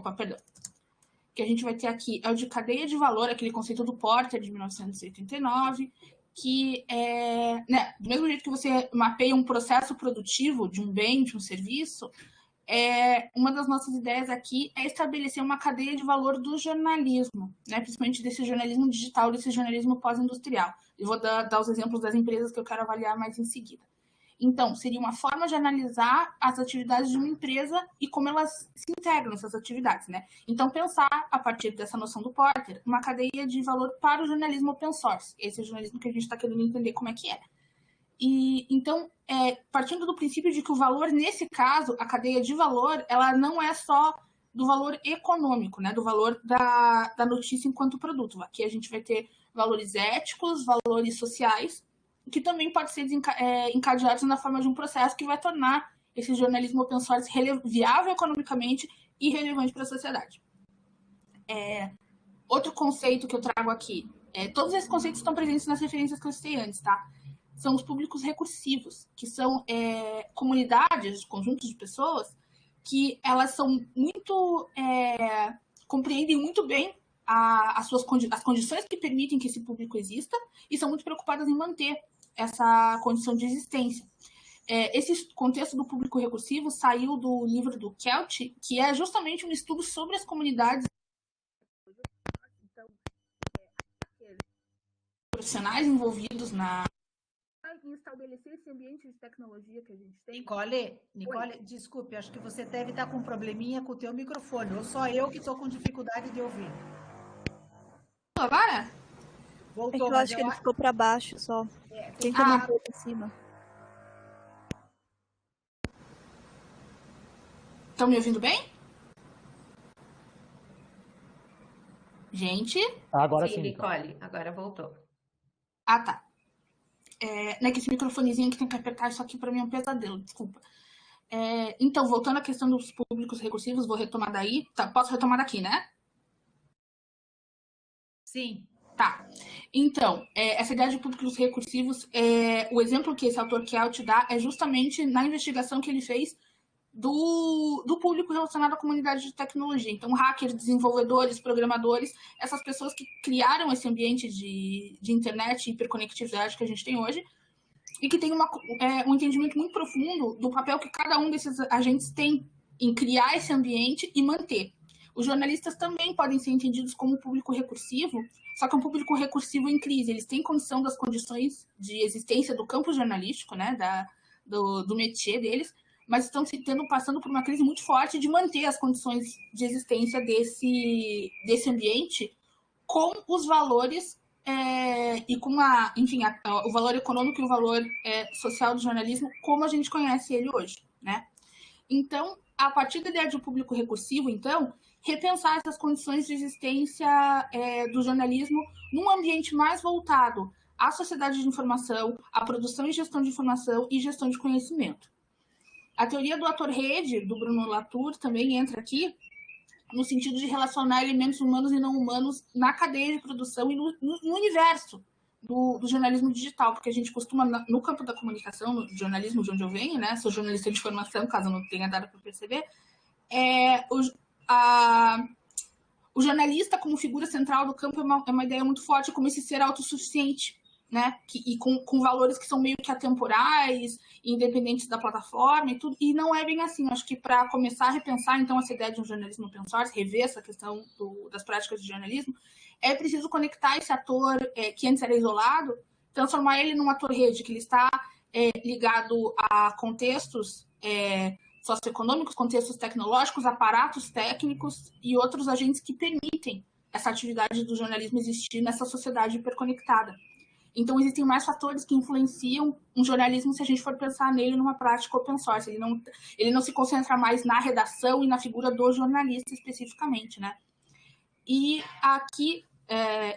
que a gente vai ter aqui é o de cadeia de valor, aquele conceito do Porter, de 1989, que né, do mesmo jeito que você mapeia um processo produtivo de um bem, de um serviço, uma das nossas ideias aqui é estabelecer uma cadeia de valor do jornalismo, né? Principalmente desse jornalismo digital, desse jornalismo pós-industrial. Eu vou dar os exemplos das empresas que eu quero avaliar mais em seguida. Então, seria uma forma de analisar as atividades de uma empresa e como elas se integram nessas atividades, né? Então, pensar, a partir dessa noção do Porter, uma cadeia de valor para o jornalismo open source. Esse é o jornalismo que a gente está querendo entender como é que é. E, então, partindo do princípio de que o valor, nesse caso, a cadeia de valor, ela não é só do valor econômico, né? Do valor da notícia enquanto produto. Aqui a gente vai ter valores éticos, valores sociais, que também podem ser encadeados na forma de um processo que vai tornar esse jornalismo open source viável economicamente e relevante para a sociedade. Outro conceito que eu trago aqui, todos esses conceitos estão presentes nas referências que eu citei antes, tá? São os públicos recursivos, que são comunidades, conjuntos de pessoas, que elas são muito... compreendem muito bem as condições que permitem que esse público exista e são muito preocupadas em manter essa condição de existência. Esse contexto do público recursivo saiu do livro do Kelch, que é justamente um estudo sobre as comunidades profissionais envolvidos em estabelecer esse ambiente de tecnologia que a gente tem. Nicole, desculpe, acho que você deve estar com um probleminha com o teu microfone, ou só eu que estou com dificuldade de ouvir. Agora? Voltou, eu acho que ele ficou para baixo só. Tenta manter para cima. Estão me ouvindo bem? Gente? Agora sim, sim. Nicole, agora voltou. Ah, tá. Né, que esse microfonezinho que tem que apertar, isso aqui para mim é um pesadelo, desculpa. Então, voltando à questão dos públicos recursivos, vou retomar daí. Tá, posso retomar daqui, né? Sim. Tá. Então, essa ideia de públicos recursivos, o exemplo que esse autor Kelch dá é justamente na investigação que ele fez do público relacionado à comunidade de tecnologia. Então, hackers, desenvolvedores, programadores, essas pessoas que criaram esse ambiente de internet e hiperconectividade que a gente tem hoje, e que tem um entendimento muito profundo do papel que cada um desses agentes tem em criar esse ambiente e manter. Os jornalistas também podem ser entendidos como público recursivo, só que é um público recursivo em crise. Eles têm condição das condições de existência do campo jornalístico, né, do métier deles, mas estão passando por uma crise muito forte de manter as condições de existência desse ambiente com os valores e com o valor econômico e o valor social do jornalismo como a gente conhece ele hoje, né? Então, a partir da ideia de um público recursivo, então, repensar essas condições de existência do jornalismo num ambiente mais voltado à sociedade de informação, à produção e gestão de informação e gestão de conhecimento. A teoria do ator-rede, do Bruno Latour, também entra aqui, no sentido de relacionar elementos humanos e não humanos na cadeia de produção e no universo do jornalismo digital, porque a gente costuma, no campo da comunicação, no jornalismo de onde eu venho, né, sou jornalista de informação, caso não tenha dado para perceber, o jornalista como figura central do campo é uma ideia muito forte, como esse ser autossuficiente, né, e com valores que são meio que atemporais, independentes da plataforma e tudo, e não é bem assim. Acho que para começar a repensar, então, essa ideia de um jornalismo open source, rever essa questão das práticas de jornalismo, é preciso conectar esse ator que antes era isolado, transformar ele num ator-rede, que ele está ligado a contextos socioeconômicos, contextos tecnológicos, aparatos técnicos e outros agentes que permitem essa atividade do jornalismo existir nessa sociedade hiperconectada. Então, existem mais fatores que influenciam um jornalismo se a gente for pensar nele numa prática open source. Ele não se concentra mais na redação e na figura do jornalista especificamente, né? E aqui,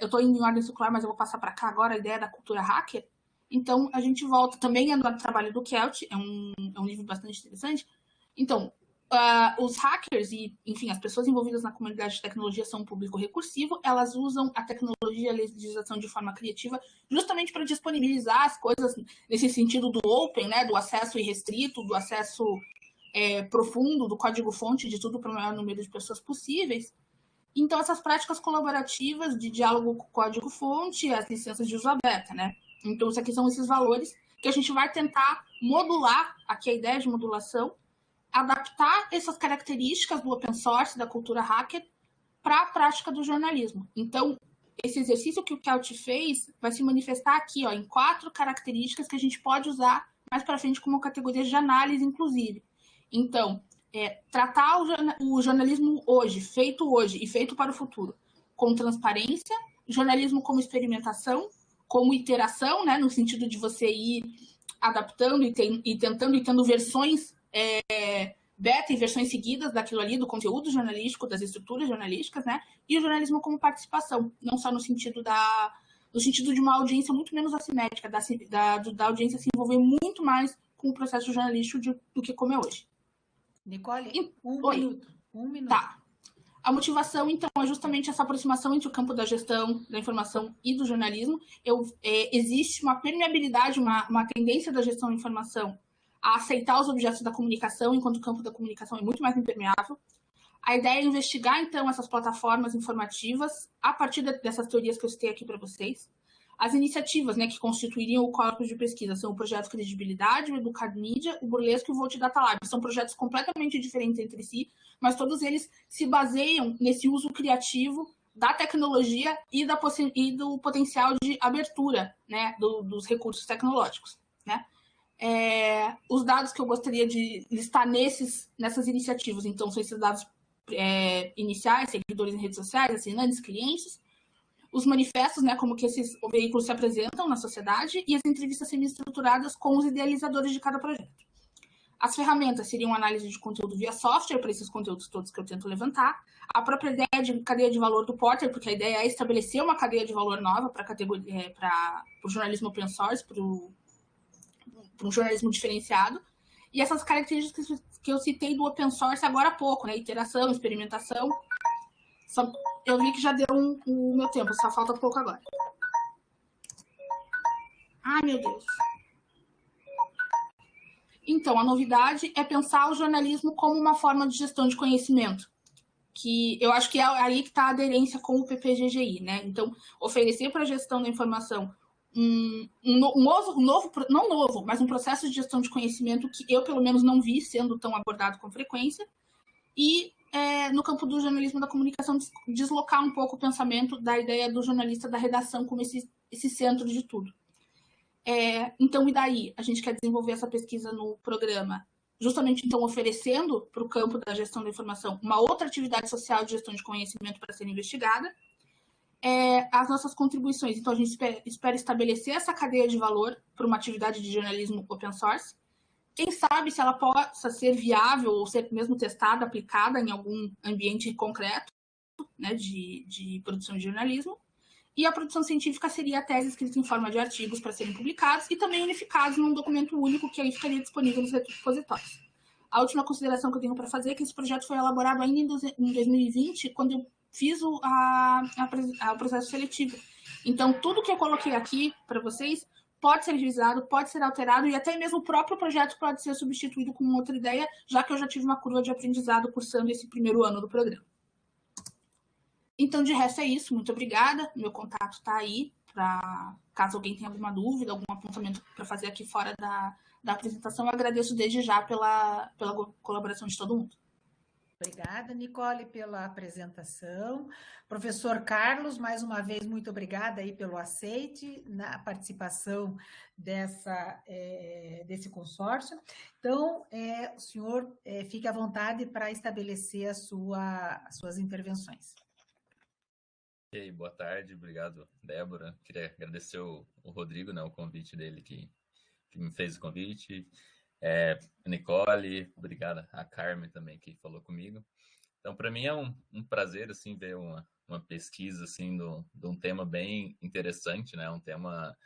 eu estou indo em ordem circular, mas eu vou passar para cá agora a ideia da cultura hacker. Então, a gente volta também no trabalho do Kelt, é um livro bastante interessante. Então, os hackers e, enfim, as pessoas envolvidas na comunidade de tecnologia são um público recursivo, elas usam a tecnologia e a legislação de forma criativa justamente para disponibilizar as coisas nesse sentido do open, né, do acesso irrestrito, do acesso profundo, do código-fonte de tudo para o maior número de pessoas possíveis. Então, essas práticas colaborativas de diálogo com o código-fonte, as licenças de uso aberta, né? Então, isso aqui são esses valores que a gente vai tentar modular, aqui a ideia de modulação, adaptar essas características do open source, da cultura hacker, para a prática do jornalismo. Então, esse exercício que o Kelt fez vai se manifestar aqui, ó, em 4 características que a gente pode usar mais para frente como categoria de análise, inclusive. Então, tratar o jornalismo hoje e feito para o futuro, com transparência, jornalismo como experimentação, como iteração, né, no sentido de você ir adaptando e tentando e tendo versões beta e versões seguidas daquilo ali, do conteúdo jornalístico, das estruturas jornalísticas, né? E o jornalismo como participação, não só no sentido de uma audiência muito menos assimétrica, da audiência se envolver muito mais com o processo jornalístico do que como é hoje. Nicole, um minuto. Tá. A motivação, então, é justamente essa aproximação entre o campo da gestão, da informação e do jornalismo. Existe uma permeabilidade, uma tendência da gestão da informação a aceitar os objetos da comunicação, enquanto o campo da comunicação é muito mais impermeável. A ideia é investigar, então, essas plataformas informativas a partir dessas teorias que eu citei aqui para vocês. As iniciativas, né, que constituiriam o corpus de pesquisa são o projeto Credibilidade, o Educadmídia, o Burlesco e o Volt Data Lab. São projetos completamente diferentes entre si, mas todos eles se baseiam nesse uso criativo da tecnologia e do potencial de abertura, né, dos recursos tecnológicos, né? Os dados que eu gostaria de listar nessas iniciativas, então, são esses dados iniciais, seguidores em redes sociais, assinantes, clientes, os manifestos, né, como que esses veículos se apresentam na sociedade, e as entrevistas semi-estruturadas com os idealizadores de cada projeto. As ferramentas seriam análise de conteúdo via software, para esses conteúdos todos que eu tento levantar, a própria ideia de cadeia de valor do Porter, porque a ideia é estabelecer uma cadeia de valor nova para o jornalismo open source, para um jornalismo diferenciado, e essas características que eu citei do open source agora há pouco, né, iteração, experimentação. Eu vi que já deu o meu tempo, só falta pouco agora. Ai, meu Deus. Então, a novidade é pensar o jornalismo como uma forma de gestão de conhecimento, que eu acho que é aí que está a aderência com o PPGGI, né? Então, oferecer para a gestão da informação não novo, mas um processo de gestão de conhecimento que eu, pelo menos, não vi sendo tão abordado com frequência. E, no campo do jornalismo da comunicação, deslocar um pouco o pensamento da ideia do jornalista da redação como esse centro de tudo. Então, e daí? A gente quer desenvolver essa pesquisa no programa, justamente, então, oferecendo para o campo da gestão da informação uma outra atividade social de gestão de conhecimento para ser investigada. As nossas contribuições. Então, a gente espera estabelecer essa cadeia de valor para uma atividade de jornalismo open source. Quem sabe se ela possa ser viável ou ser mesmo testada, aplicada em algum ambiente concreto, né, de produção de jornalismo. E a produção científica seria a tese escrita em forma de artigos para serem publicados e também unificados num documento único que aí ficaria disponível nos repositórios. A última consideração que eu tenho para fazer é que esse projeto foi elaborado ainda em 2020, quando eu fiz o processo seletivo. Então, tudo que eu coloquei aqui para vocês pode ser revisado, pode ser alterado e até mesmo o próprio projeto pode ser substituído com outra ideia, já que eu já tive uma curva de aprendizado cursando esse primeiro ano do programa. Então, de resto, é isso. Muito obrigada. Meu contato está aí, para caso alguém tenha alguma dúvida, algum apontamento para fazer aqui fora da apresentação. Eu agradeço desde já pela colaboração de todo mundo. Obrigada, Nicole, pela apresentação. Professor Carlos, mais uma vez, muito obrigada aí pelo aceite na participação desse consórcio. Então, o senhor fique à vontade para estabelecer as suas intervenções. Ok, boa tarde, obrigado, Débora. Queria agradecer o Rodrigo, né, o convite dele que me fez o convite. Nicole, obrigada. A Carmen também, que falou comigo. Então, para mim é um prazer, assim, ver uma pesquisa, assim, de um tema bem interessante, né? Um tema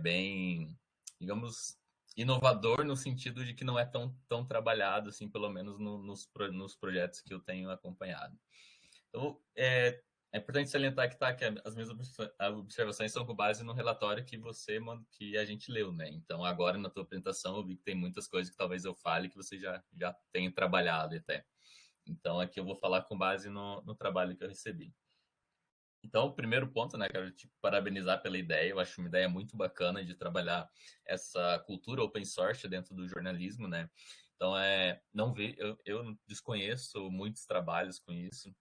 bem, digamos, inovador no sentido de que não é tão trabalhado, assim, pelo menos nos projetos que eu tenho acompanhado. Então, é importante salientar que as minhas observações são com base no relatório que a gente leu, né? Então, agora na tua apresentação, eu vi que tem muitas coisas que talvez eu fale que você já tenha trabalhado até. Então, aqui eu vou falar com base no trabalho que eu recebi. Então, o primeiro ponto, né? Quero te parabenizar pela ideia. Eu acho uma ideia muito bacana de trabalhar essa cultura open source dentro do jornalismo, né? Então, eu desconheço muitos trabalhos com isso.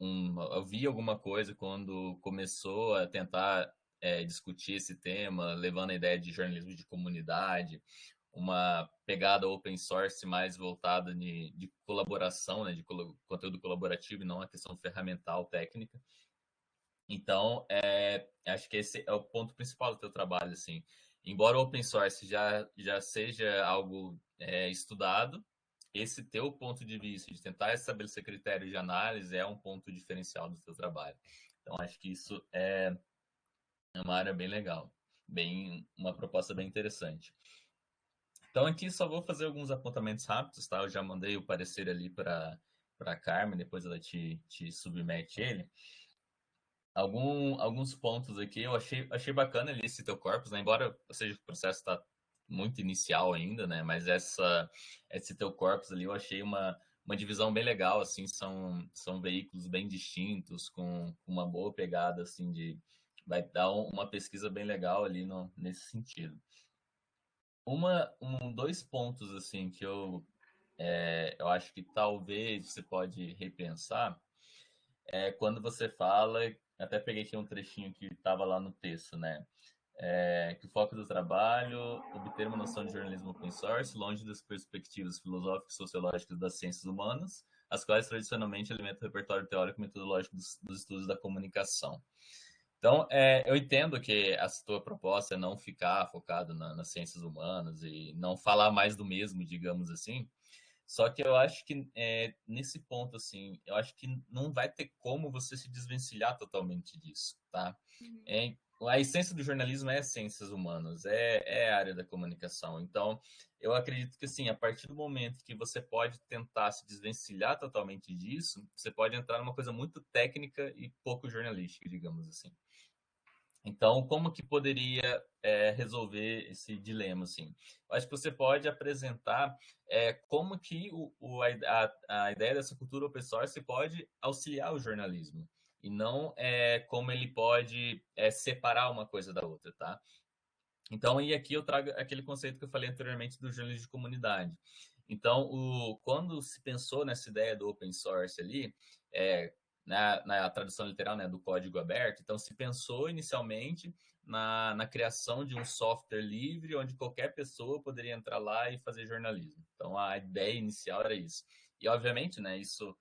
Eu vi alguma coisa quando começou a tentar discutir esse tema, levando a ideia de jornalismo de comunidade, uma pegada open source mais voltada de colaboração, né, de conteúdo colaborativo e não a questão ferramental, técnica. Então, acho que esse é o ponto principal do teu trabalho, assim. Embora o open source já seja algo estudado, esse teu ponto de vista de tentar estabelecer critérios de análise é um ponto diferencial do teu trabalho. Então, acho que isso é uma área bem legal, uma proposta bem interessante. Então, aqui só vou fazer alguns apontamentos rápidos, tá? Eu já mandei o parecer ali para a Carmen, depois ela te submete ele. Alguns pontos aqui, eu achei bacana ali esse teu corpus, né? Embora seja o processo está muito inicial ainda, né? Mas esse teu corpus ali eu achei uma divisão bem legal, assim, são veículos bem distintos, com uma boa pegada, assim, vai dar uma pesquisa bem legal ali nesse sentido. Dois pontos, assim, que eu acho que talvez você pode repensar, quando você fala, até peguei aqui um trechinho que estava lá no texto, né? Que o foco do trabalho, obter uma noção de jornalismo open source, longe das perspectivas filosóficas e sociológicas das ciências humanas, as quais tradicionalmente alimentam o repertório teórico e metodológico dos estudos da comunicação. Então, eu entendo que a tua proposta é não ficar focado nas ciências humanas e não falar mais do mesmo, digamos assim. Só que eu acho que nesse ponto, assim, eu acho que não vai ter como você se desvencilhar totalmente disso, tá? A essência do jornalismo é ciências humanas, é a área da comunicação. Então, eu acredito que, assim, a partir do momento que você pode tentar se desvencilhar totalmente disso, você pode entrar numa coisa muito técnica e pouco jornalística, digamos assim. Então, como que poderia resolver esse dilema, assim? Eu acho que você pode apresentar como que a ideia dessa cultura open source pode auxiliar o jornalismo. e não como ele pode separar uma coisa da outra, tá? Então, e aqui eu trago aquele conceito que eu falei anteriormente do jornalismo de comunidade. Então, quando se pensou nessa ideia do open source ali, na tradução literal, né, do código aberto, então se pensou inicialmente na criação de um software livre, onde qualquer pessoa poderia entrar lá e fazer jornalismo. Então, a ideia inicial era isso. E, obviamente, né, isso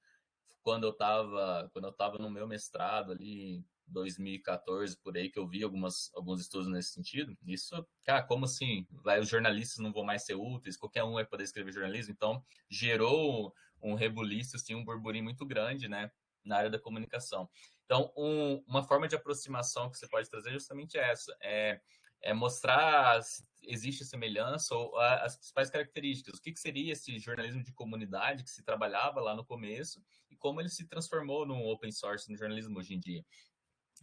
quando eu estava no meu mestrado ali, 2014, por aí, que eu vi alguns estudos nesse sentido. Isso, cara, como assim? Os jornalistas não vão mais ser úteis, qualquer um vai poder escrever jornalismo. Então, gerou um rebuliço, assim, um burburinho muito grande, né, na área da comunicação. Então, uma forma de aproximação que você pode trazer é justamente essa, mostrar se existe semelhança ou as principais características. O que seria esse jornalismo de comunidade que se trabalhava lá no começo e como ele se transformou no open source no jornalismo hoje em dia.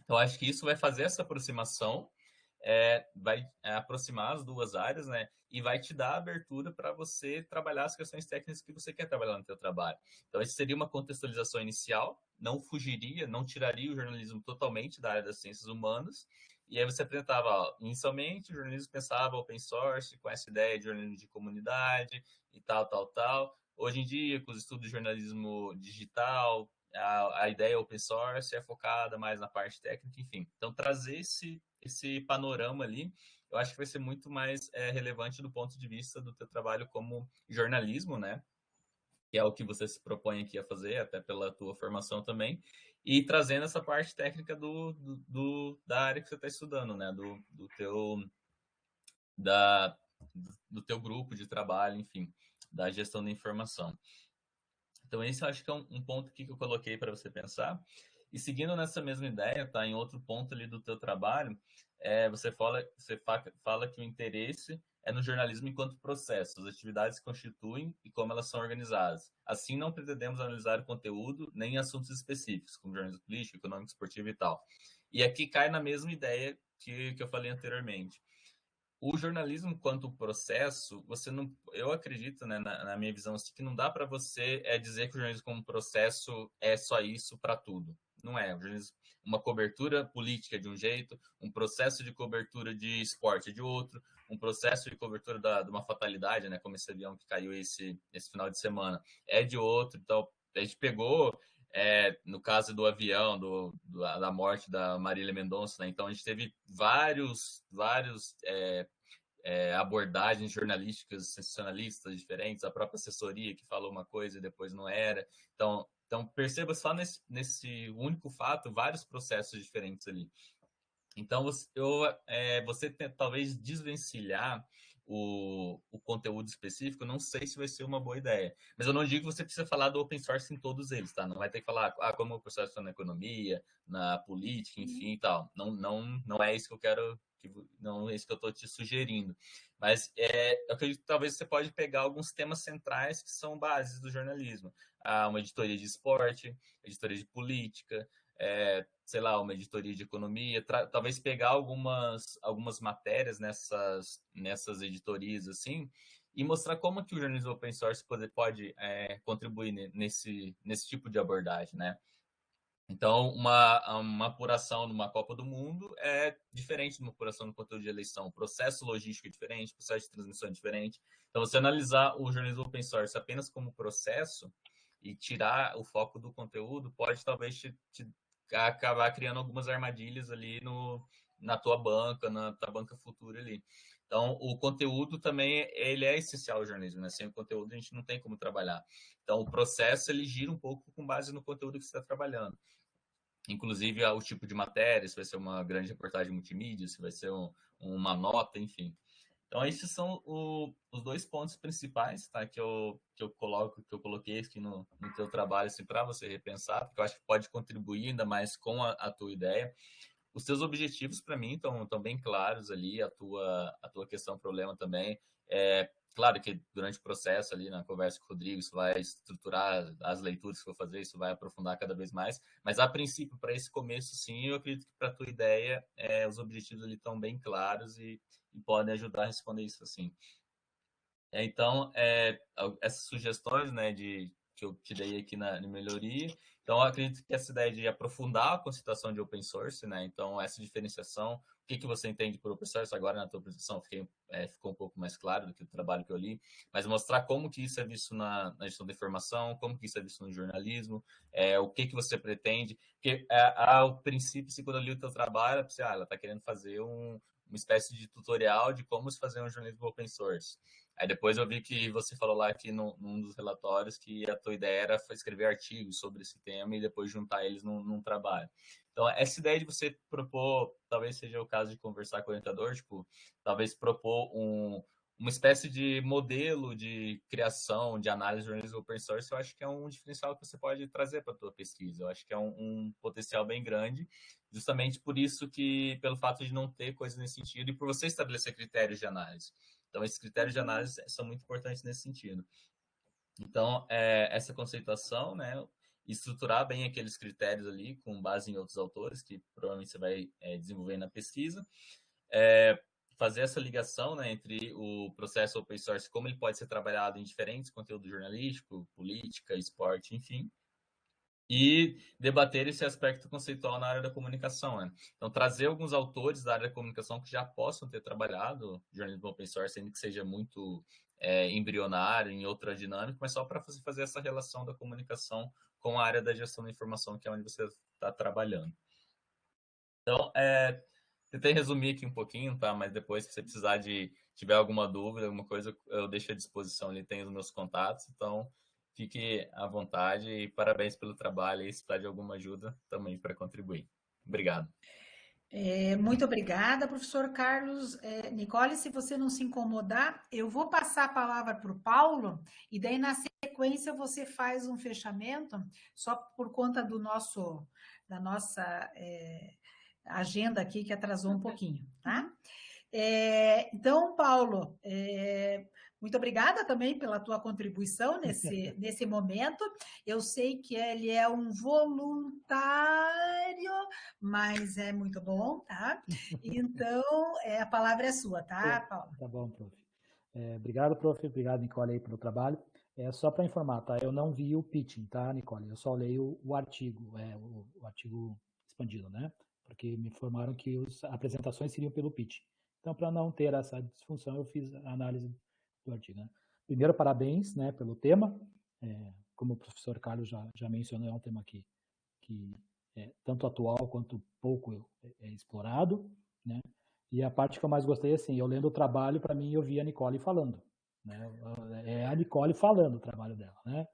Então, acho que isso vai fazer essa aproximação, vai aproximar as duas áreas, né? E vai te dar abertura para você trabalhar as questões técnicas que você quer trabalhar no seu trabalho. Então, isso seria uma contextualização inicial, não fugiria, não tiraria o jornalismo totalmente da área das ciências humanas. E aí você apresentava, ó, inicialmente, o jornalismo pensava open source, com essa ideia de jornalismo de comunidade e tal, tal, tal. Hoje em dia, com os estudos de jornalismo digital, a ideia open source é focada mais na parte técnica, enfim. Então, trazer esse panorama ali, eu acho que vai ser muito mais relevante do ponto de vista do teu trabalho como jornalismo, né? Que é o que você se propõe aqui a fazer, até pela tua formação também, e trazendo essa parte técnica da área que você está estudando, né? Do teu grupo de trabalho, enfim, da gestão da informação. Então, esse eu acho que é um ponto aqui que eu coloquei para você pensar. E seguindo nessa mesma ideia, tá? Em outro ponto ali do teu trabalho, você fala que o interesse é no jornalismo enquanto processo, as atividades que constituem e como elas são organizadas. Assim, não pretendemos analisar o conteúdo nem assuntos específicos, como jornalismo político, econômico, esportivo e tal. E aqui cai na mesma ideia que eu falei anteriormente. O jornalismo quanto processo, você não, eu acredito, né, na minha visão, assim, que não dá para você dizer que o jornalismo como processo é só isso para tudo. Não é. O jornalismo, uma cobertura política de um jeito, um processo de cobertura de esporte de outro, um processo de cobertura de uma fatalidade, né, como esse avião que caiu esse final de semana, é de outro. Então, a gente pegou no caso do avião, da morte da Marília Mendonça, né? Então a gente teve vários abordagens jornalísticas sensacionalistas diferentes, a própria assessoria que falou uma coisa e depois não era. Então perceba só nesse único fato vários processos diferentes ali. Então, você talvez desvencilhar o conteúdo específico, não sei se vai ser uma boa ideia. Mas eu não digo que você precisa falar do open source em todos eles, tá? Não vai ter que falar como o open source está na economia, na política, enfim e tal. Não é isso que eu quero, não é isso que eu estou te sugerindo. Mas eu acredito que talvez você pode pegar alguns temas centrais que são bases do jornalismo. Uma editoria de esporte, editoria de política, sei lá, uma editoria de economia, talvez pegar algumas matérias nessas editorias, assim, e mostrar como que o jornalismo open source pode contribuir nesse tipo de abordagem, né? Então, uma apuração numa Copa do Mundo é diferente de uma apuração no conteúdo de eleição. O processo logístico é diferente, o processo de transmissão é diferente. Então, você analisar o jornalismo open source apenas como processo e tirar o foco do conteúdo pode talvez te acabar criando algumas armadilhas ali na tua banca futura ali. Então, o conteúdo também, ele é essencial ao jornalismo, né? Sem o conteúdo a gente não tem como trabalhar. Então, o processo, ele gira um pouco com base no conteúdo que você está trabalhando. Inclusive, o tipo de matéria, se vai ser uma grande reportagem multimídia, se vai ser uma nota, enfim. Então, esses são os dois pontos principais, tá? Que eu coloquei aqui no teu trabalho, assim, para você repensar, porque eu acho que pode contribuir ainda mais com a tua ideia. Os teus objetivos, para mim, estão bem claros ali, a tua questão, problema também. Claro que durante o processo ali, na conversa com o Rodrigo, isso vai estruturar as leituras que eu vou fazer, isso vai aprofundar cada vez mais, mas a princípio, para esse começo, sim, eu acredito que para a tua ideia, os objetivos ali estão bem claros e podem ajudar a responder isso, assim. Então, essas sugestões, né, que eu te dei aqui na melhoria. Então, eu acredito que essa ideia de aprofundar a conceituação de open source, né? Então, essa diferenciação, o que você entende por open source, agora na tua apresentação ficou um pouco mais claro do que o trabalho que eu li, mas mostrar como que isso é visto na gestão da informação, como que isso é visto no jornalismo, o que você pretende, porque ao princípio, quando eu li o teu trabalho, eu pensei, ela está querendo fazer uma espécie de tutorial de como se fazer um jornalismo open source. Aí depois eu vi que você falou lá que num dos relatórios que a tua ideia era escrever artigos sobre esse tema e depois juntar eles num trabalho. Então, essa ideia de você propor, talvez seja o caso de conversar com o orientador, tipo, talvez propor uma espécie de modelo de criação, de análise de jornalismo open source, eu acho que é um diferencial que você pode trazer para a tua pesquisa. Eu acho que é um potencial bem grande, justamente por isso que, pelo fato de não ter coisas nesse sentido e por você estabelecer critérios de análise. Então, esses critérios de análise são muito importantes nesse sentido. Então, essa conceituação, né, estruturar bem aqueles critérios ali, com base em outros autores, que provavelmente você vai desenvolver na pesquisa, fazer essa ligação, né, entre o processo open source, como ele pode ser trabalhado em diferentes conteúdos jornalísticos, política, esporte, enfim, e debater esse aspecto conceitual na área da comunicação, né? Então, trazer alguns autores da área da comunicação que já possam ter trabalhado jornalismo open source, ainda que seja muito embrionário, em outra dinâmica, mas só para fazer essa relação da comunicação com a área da gestão da informação, que é onde você está trabalhando. Então, tentei resumir aqui um pouquinho, tá? Mas depois, se você tiver alguma dúvida, alguma coisa, eu deixo à disposição. Ali tem os meus contatos, então fique à vontade e parabéns pelo trabalho e se precisar de alguma ajuda também para contribuir. Obrigado. Muito obrigada, professor Carlos. Nicole, se você não se incomodar, eu vou passar a palavra para o Paulo e daí na sequência você faz um fechamento, só por conta da nossa agenda aqui que atrasou um pouquinho, tá? Então, Paulo, muito obrigada também pela tua contribuição nesse momento. Eu sei que ele é um voluntário, mas é muito bom, tá? Então, a palavra é sua, tá, Paulo? Tá bom, prof. Obrigado, prof. Obrigado, Nicole, aí pelo trabalho. Só para informar, tá? Eu não vi o pitching, tá, Nicole? Eu só leio o artigo, o artigo expandido, né? Porque me informaram que as apresentações seriam pelo pitch. Então, para não ter essa disfunção, eu fiz a análise do artigo, né? Primeiro, parabéns, né, pelo tema. Como o professor Carlos já mencionou, é um tema que é tanto atual quanto pouco explorado, né? E a parte que eu mais gostei, assim, eu lendo o trabalho, para mim, eu vi a Nicole falando, né? É a Nicole falando o trabalho dela, né?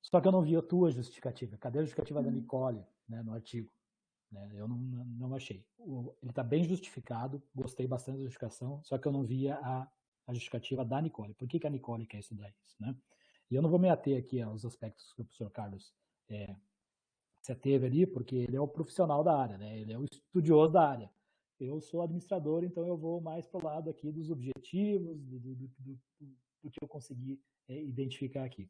Só que eu não vi a tua justificativa. Cadê a justificativa da Nicole, né, no artigo? Eu não achei. Ele está bem justificado, gostei bastante da justificação, só que eu não via a justificativa da Nicole. Por que a Nicole quer estudar isso, né? E eu não vou me ater aqui aos aspectos que o professor Carlos se ateve ali, porque ele é o profissional da área, né? Ele é o estudioso da área. Eu sou administrador, então eu vou mais para o lado aqui dos objetivos, do que eu consegui identificar aqui.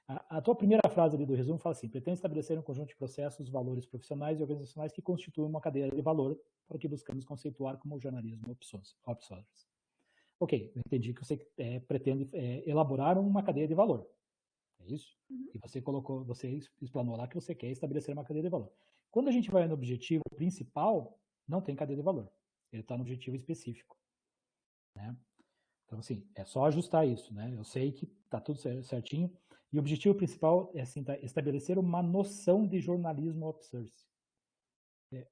A tua primeira frase ali do resumo fala assim: pretende estabelecer um conjunto de processos, valores profissionais e organizacionais que constituem uma cadeia de valor para o que buscamos conceituar como jornalismo open source. Ok, eu entendi que você pretende elaborar uma cadeia de valor. É isso? E você explanou lá que você quer estabelecer uma cadeia de valor. Quando a gente vai no objetivo principal, não tem cadeia de valor. Ele está no objetivo específico, né? Então, assim, é só ajustar isso, né? Eu sei que está tudo certinho. E o objetivo principal é assim, estabelecer uma noção de jornalismo open source.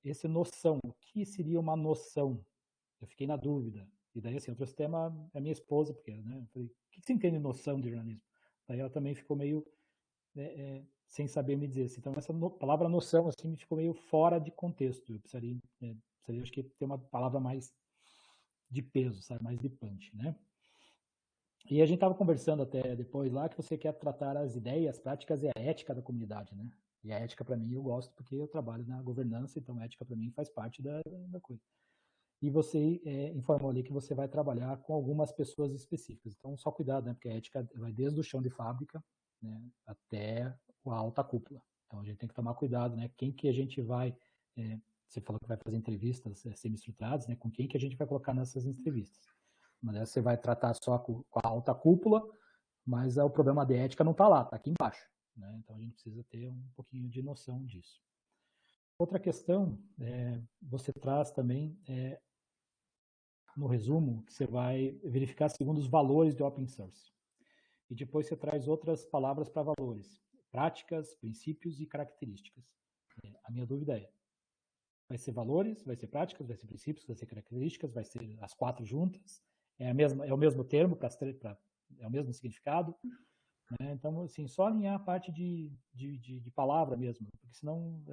Essa noção, o que seria uma noção? Eu fiquei na dúvida. E daí, assim, eu trouxe tema a minha esposa, porque, né, eu falei, o que você entende de noção de jornalismo? Daí ela também ficou meio sem saber me dizer. Assim. Então, essa palavra noção, assim, ficou meio fora de contexto. Eu precisaria acho que ter uma palavra mais de peso, sabe? Mais de punch, né? E a gente estava conversando até depois lá que você quer tratar as ideias, práticas e a ética da comunidade, né? E a ética, para mim, eu gosto porque eu trabalho na governança, então a ética, para mim, faz parte da coisa. E você informou ali que você vai trabalhar com algumas pessoas específicas. Então, só cuidado, né? Porque a ética vai desde o chão de fábrica, né, até a alta cúpula. Então, a gente tem que tomar cuidado, né? Quem que a gente vai... você falou que vai fazer entrevistas semi-estruturadas, né? Com quem que a gente vai colocar nessas entrevistas. Mas você vai tratar só com a alta cúpula, mas o problema de ética não está lá, está aqui embaixo, né? Então a gente precisa ter um pouquinho de noção disso. Outra questão, você traz também, no resumo, que você vai verificar segundo os valores de open source. E depois você traz outras palavras para valores, práticas, princípios e características. A minha dúvida vai ser valores, vai ser práticas, vai ser princípios, vai ser características, vai ser as 4 juntas, é o mesmo termo, é o mesmo significado, né? Então, assim, só alinhar a parte de palavra mesmo, porque senão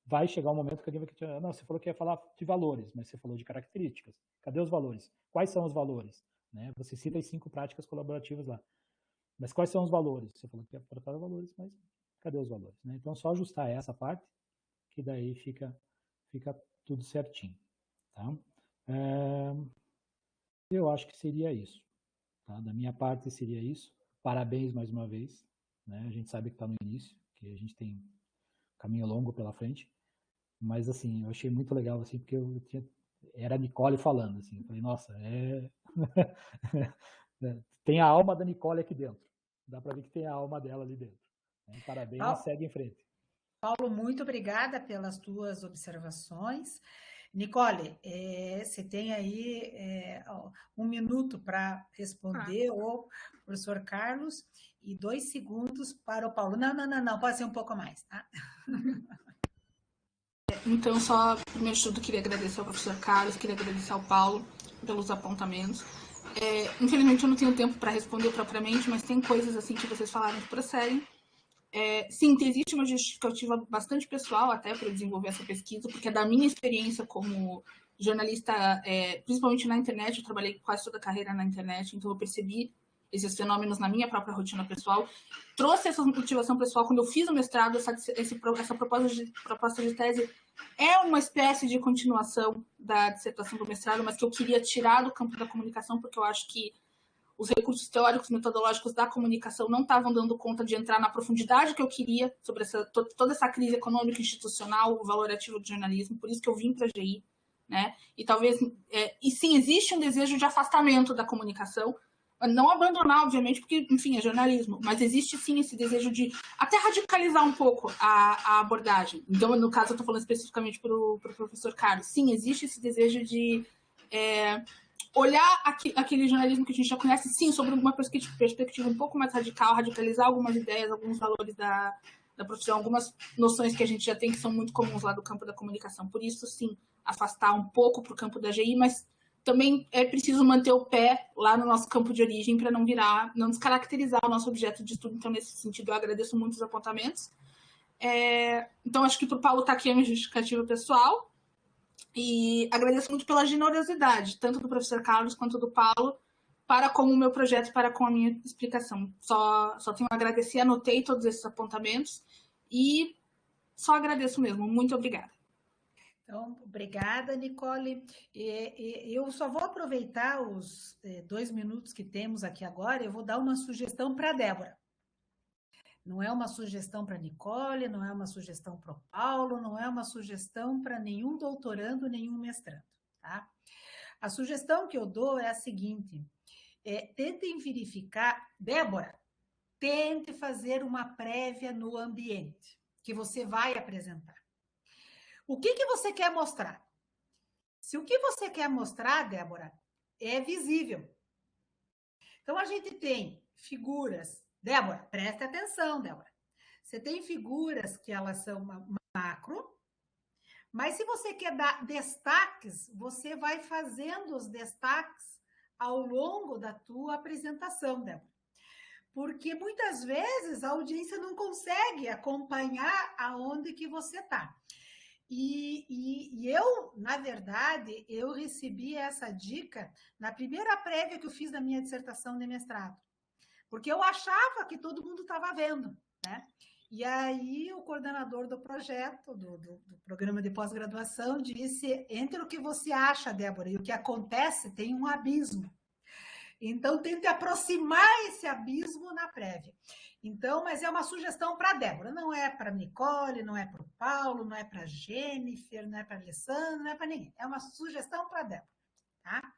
vai chegar um momento que alguém vai questionar, não, você falou que ia falar de valores, mas você falou de características. Cadê os valores? Quais são os valores? Né? Você cita as 5 práticas colaborativas lá. Mas quais são os valores? Você falou que ia tratar os valores, mas cadê os valores? Né? Então, só ajustar essa parte, que daí fica tudo certinho. Tá? Eu acho que seria isso. Tá? Da minha parte, seria isso. Parabéns mais uma vez. Né? A gente sabe que está no início, que a gente tem um caminho longo pela frente. Mas, assim, eu achei muito legal, assim, porque era a Nicole falando, assim. Eu falei, nossa, tem a alma da Nicole aqui dentro. Dá para ver que tem a alma dela ali dentro. Né? Parabéns, segue em frente. Paulo, muito obrigada pelas tuas observações. Nicole, você tem aí 1 minuto para responder o professor Carlos e 2 segundos para o Paulo. Não, pode ser um pouco mais, tá? Então, só, primeiro de tudo, queria agradecer ao professor Carlos, queria agradecer ao Paulo pelos apontamentos. Infelizmente, eu não tenho tempo para responder propriamente, mas tem coisas assim que vocês falaram que procedem. Sim, existe uma justificativa bastante pessoal até para desenvolver essa pesquisa, porque é da minha experiência como jornalista, principalmente na internet, eu trabalhei quase toda a carreira na internet, então eu percebi esses fenômenos na minha própria rotina pessoal. Trouxe essa motivação pessoal quando eu fiz o mestrado, essa proposta de tese é uma espécie de continuação da dissertação do mestrado, mas que eu queria tirar do campo da comunicação, porque eu acho que os recursos teóricos, metodológicos da comunicação não estavam dando conta de entrar na profundidade que eu queria sobre toda essa crise econômica institucional, o valor ativo do jornalismo, por isso que eu vim para a GI, né? E talvez, e sim, existe um desejo de afastamento da comunicação, não abandonar, obviamente, porque, enfim, é jornalismo, mas existe sim esse desejo de até radicalizar um pouco a abordagem. Então, no caso, eu estou falando especificamente para o professor Carlos. Sim, existe esse desejo de olhar aquele jornalismo que a gente já conhece, sim, sobre uma perspectiva um pouco mais radical, radicalizar algumas ideias, alguns valores da profissão, algumas noções que a gente já tem que são muito comuns lá do campo da comunicação. Por isso, sim, afastar um pouco para o campo da GI, mas também é preciso manter o pé lá no nosso campo de origem para não descaracterizar o nosso objeto de estudo. Então, nesse sentido, eu agradeço muito os apontamentos. Então, acho que para o Paulo está aqui a minha justificativa pessoal. E agradeço muito pela generosidade, tanto do professor Carlos quanto do Paulo, para com o meu projeto e para com a minha explicação. Só tenho a agradecer, anotei todos esses apontamentos e só agradeço mesmo. Muito obrigada. Então, obrigada, Nicole. Eu só vou aproveitar os 2 minutos que temos aqui agora, eu vou dar uma sugestão para a Débora. Não é uma sugestão para a Nicole, não é uma sugestão para o Paulo, não é uma sugestão para nenhum doutorando, nenhum mestrando, tá? A sugestão que eu dou é a seguinte, tentem verificar, Débora, tente fazer uma prévia no ambiente que você vai apresentar. O que você quer mostrar? Se o que você quer mostrar, Débora, é visível. Então, a gente tem figuras. Débora, preste atenção, Débora. Você tem figuras que elas são macro, mas se você quer dar destaques, você vai fazendo os destaques ao longo da tua apresentação, Débora. Porque muitas vezes a audiência não consegue acompanhar aonde que você está. E eu, na verdade, eu recebi essa dica na primeira prévia que eu fiz da minha dissertação de mestrado. Porque eu achava que todo mundo estava vendo, né? E aí o coordenador do projeto, do programa de pós-graduação, disse, entre o que você acha, Débora, e o que acontece, tem um abismo. Então, tente aproximar esse abismo na prévia. Então, mas é uma sugestão para a Débora, não é para a Nicole, não é para o Paulo, não é para a Jennifer, não é para a Alessandra, não é para ninguém. É uma sugestão para a Débora, tá?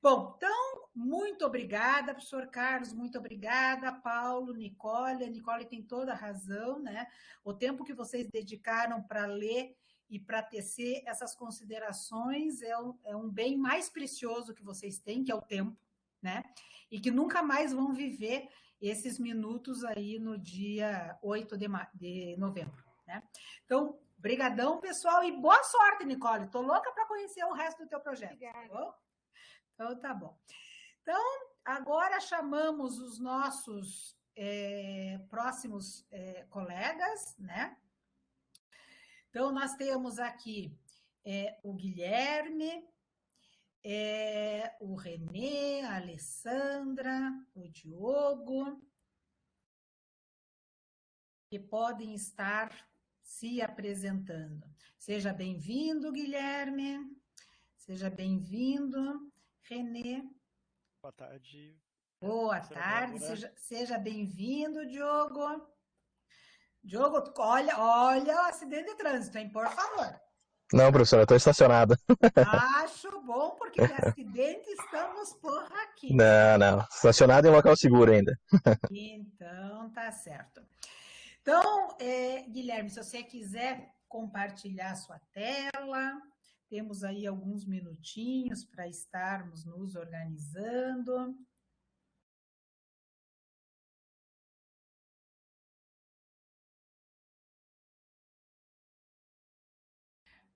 Bom, então, muito obrigada, professor Carlos, muito obrigada, Paulo, Nicole. A Nicole tem toda a razão, né? O tempo que vocês dedicaram para ler e para tecer essas considerações é um bem mais precioso que vocês têm, que é o tempo, né? E que nunca mais vão viver esses minutos aí no dia 8 de novembro, né? Então, brigadão, pessoal, e boa sorte, Nicole. Estou louca para conhecer o resto do teu projeto. Obrigada. Tá bom? Então, tá bom. Então, agora chamamos os nossos próximos colegas, né? Então, nós temos aqui o Guilherme, o Renê, a Alessandra, o Diogo, que podem estar se apresentando. Seja bem-vindo, Guilherme. Seja bem-vindo, Renê. Boa tarde. Boa tarde, seja bem-vindo, Diogo. Diogo, olha o acidente de trânsito, hein? Por favor. Não, professora, eu estou estacionado. Acho bom, porque de acidente estamos por aqui. Não. Estacionado em local seguro ainda. Então, tá certo. Então, Guilherme, se você quiser compartilhar sua tela, temos aí alguns minutinhos para estarmos nos organizando.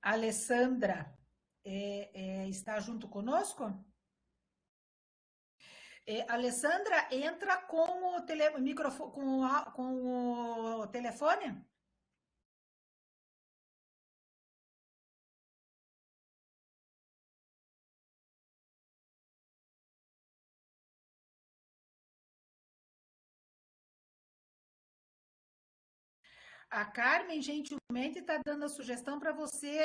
A Alessandra está junto conosco? Alessandra, entra com o microfone, com o telefone? A Carmen, gentilmente, está dando a sugestão para você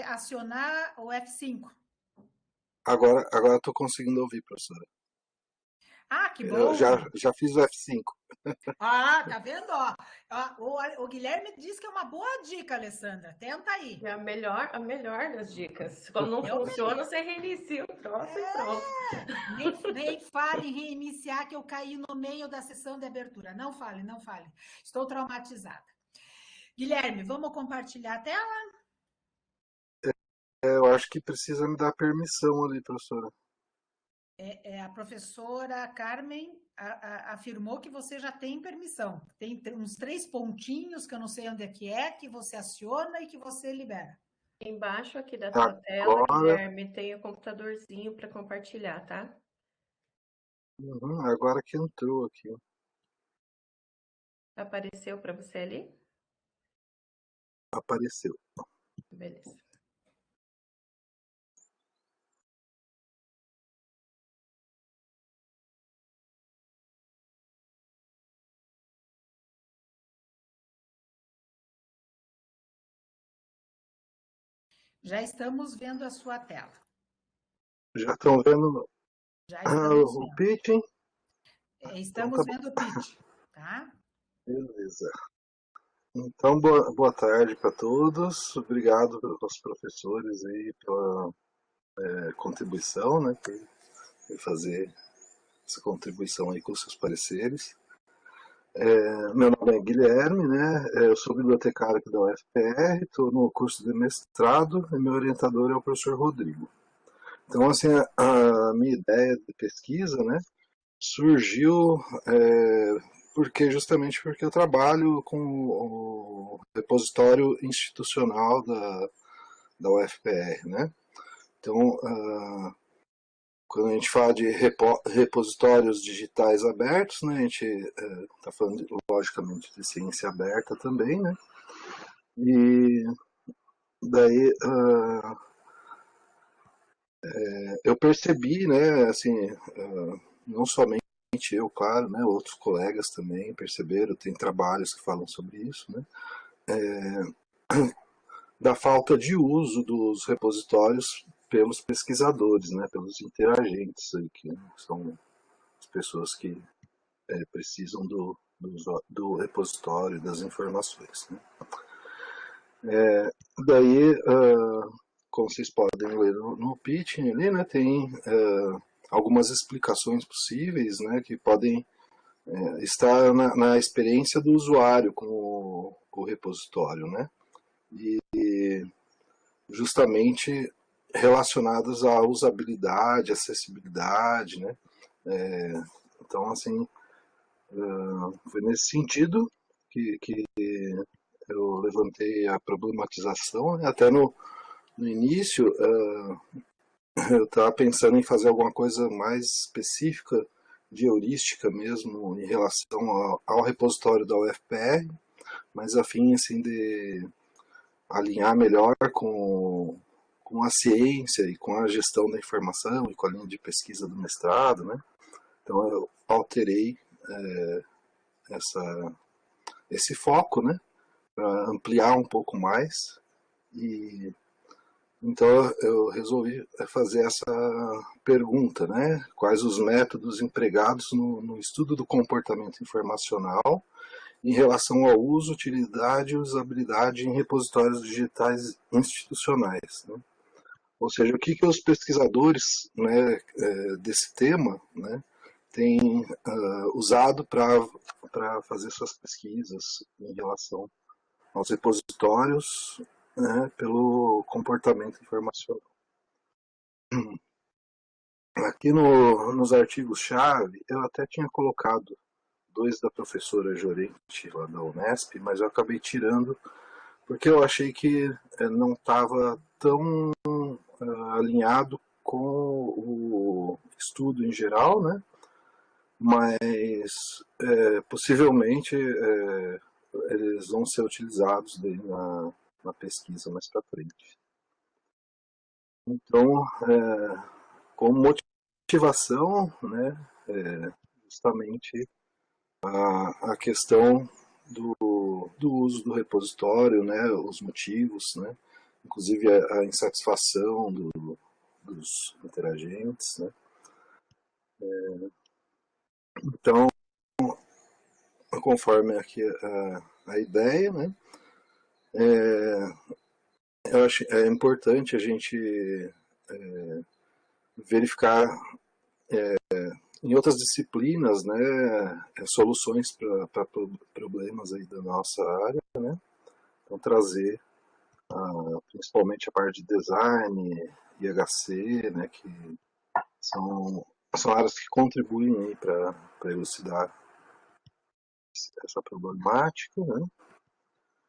acionar o F5. Agora estou conseguindo ouvir, professora. Ah, que bom! Eu já fiz o F5. Ah, tá vendo? O Guilherme disse que é uma boa dica, Alessandra. Tenta aí. É a melhor das dicas. Quando não funciona, você reinicia o troço e pronto. Nem fale em reiniciar, que eu caí no meio da sessão de abertura. Não fale. Estou traumatizada. Guilherme, vamos compartilhar a tela? Eu acho que precisa me dar permissão ali, professora. A professora Carmen afirmou que você já tem permissão. Tem uns 3 pontinhos, que eu não sei onde é, que você aciona e que você libera. Embaixo aqui da tua tela, Guilherme, tem o computadorzinho para compartilhar, tá? Agora que entrou aqui. Apareceu para você ali? Apareceu. Beleza. Já estamos vendo a sua tela. Já estão vendo o pitch? Estamos vendo o pitch, tá? Beleza. Então, boa tarde para todos. Obrigado aos professores aí pela contribuição, né? Por fazer essa contribuição aí com seus pareceres. Meu nome é Guilherme, né? Eu sou bibliotecário aqui da UFPR, estou no curso de mestrado e meu orientador é o professor Rodrigo. Então, assim, a minha ideia de pesquisa, né, surgiu justamente porque eu trabalho com o repositório institucional da UFPR, né? Então, quando a gente fala de repositórios digitais abertos, né, a gente está falando, logicamente, de ciência aberta também, né? E daí eu percebi, né, assim, não somente eu, claro, né, outros colegas também perceberam, tem trabalhos que falam sobre isso, né, da falta de uso dos repositórios pelos pesquisadores, né, pelos interagentes, aí, que são as pessoas que precisam do repositório, das informações, né. Daí, como vocês podem ler no pitching ali, né, tem algumas explicações possíveis, né, que podem estar na experiência do usuário com o repositório, né, e justamente relacionadas à usabilidade, acessibilidade, né. Então, assim, foi nesse sentido que eu levantei a problematização, né? Até no início eu estava pensando em fazer alguma coisa mais específica de heurística mesmo em relação ao repositório da UFPR, mas a fim assim, de alinhar melhor com a ciência e com a gestão da informação e com a linha de pesquisa do mestrado, né? Então eu alterei esse foco, né, para ampliar um pouco mais, e então eu resolvi fazer essa pergunta, né, quais os métodos empregados no estudo do comportamento informacional em relação ao uso, utilidade e usabilidade em repositórios digitais institucionais, né? Ou seja, o que os pesquisadores, né, desse tema, né, têm usado para fazer suas pesquisas em relação aos repositórios, né, pelo comportamento informacional. Aqui nos artigos-chave, eu até tinha colocado 2 da professora Jorente, lá da Unesp, mas eu acabei tirando, porque eu achei que não estava tão alinhado com o estudo em geral, né? Mas possivelmente eles vão ser utilizados daí na pesquisa mais para frente. Então, como motivação, né, justamente a questão do uso do repositório, né, os motivos, né, inclusive a insatisfação dos interagentes, né. Então, conforme aqui a ideia, né, eu acho importante a gente verificar em outras disciplinas, né, soluções para problemas aí da nossa área, né, então trazer principalmente a parte de design, IHC, né, que são áreas que contribuem para elucidar essa problemática, né.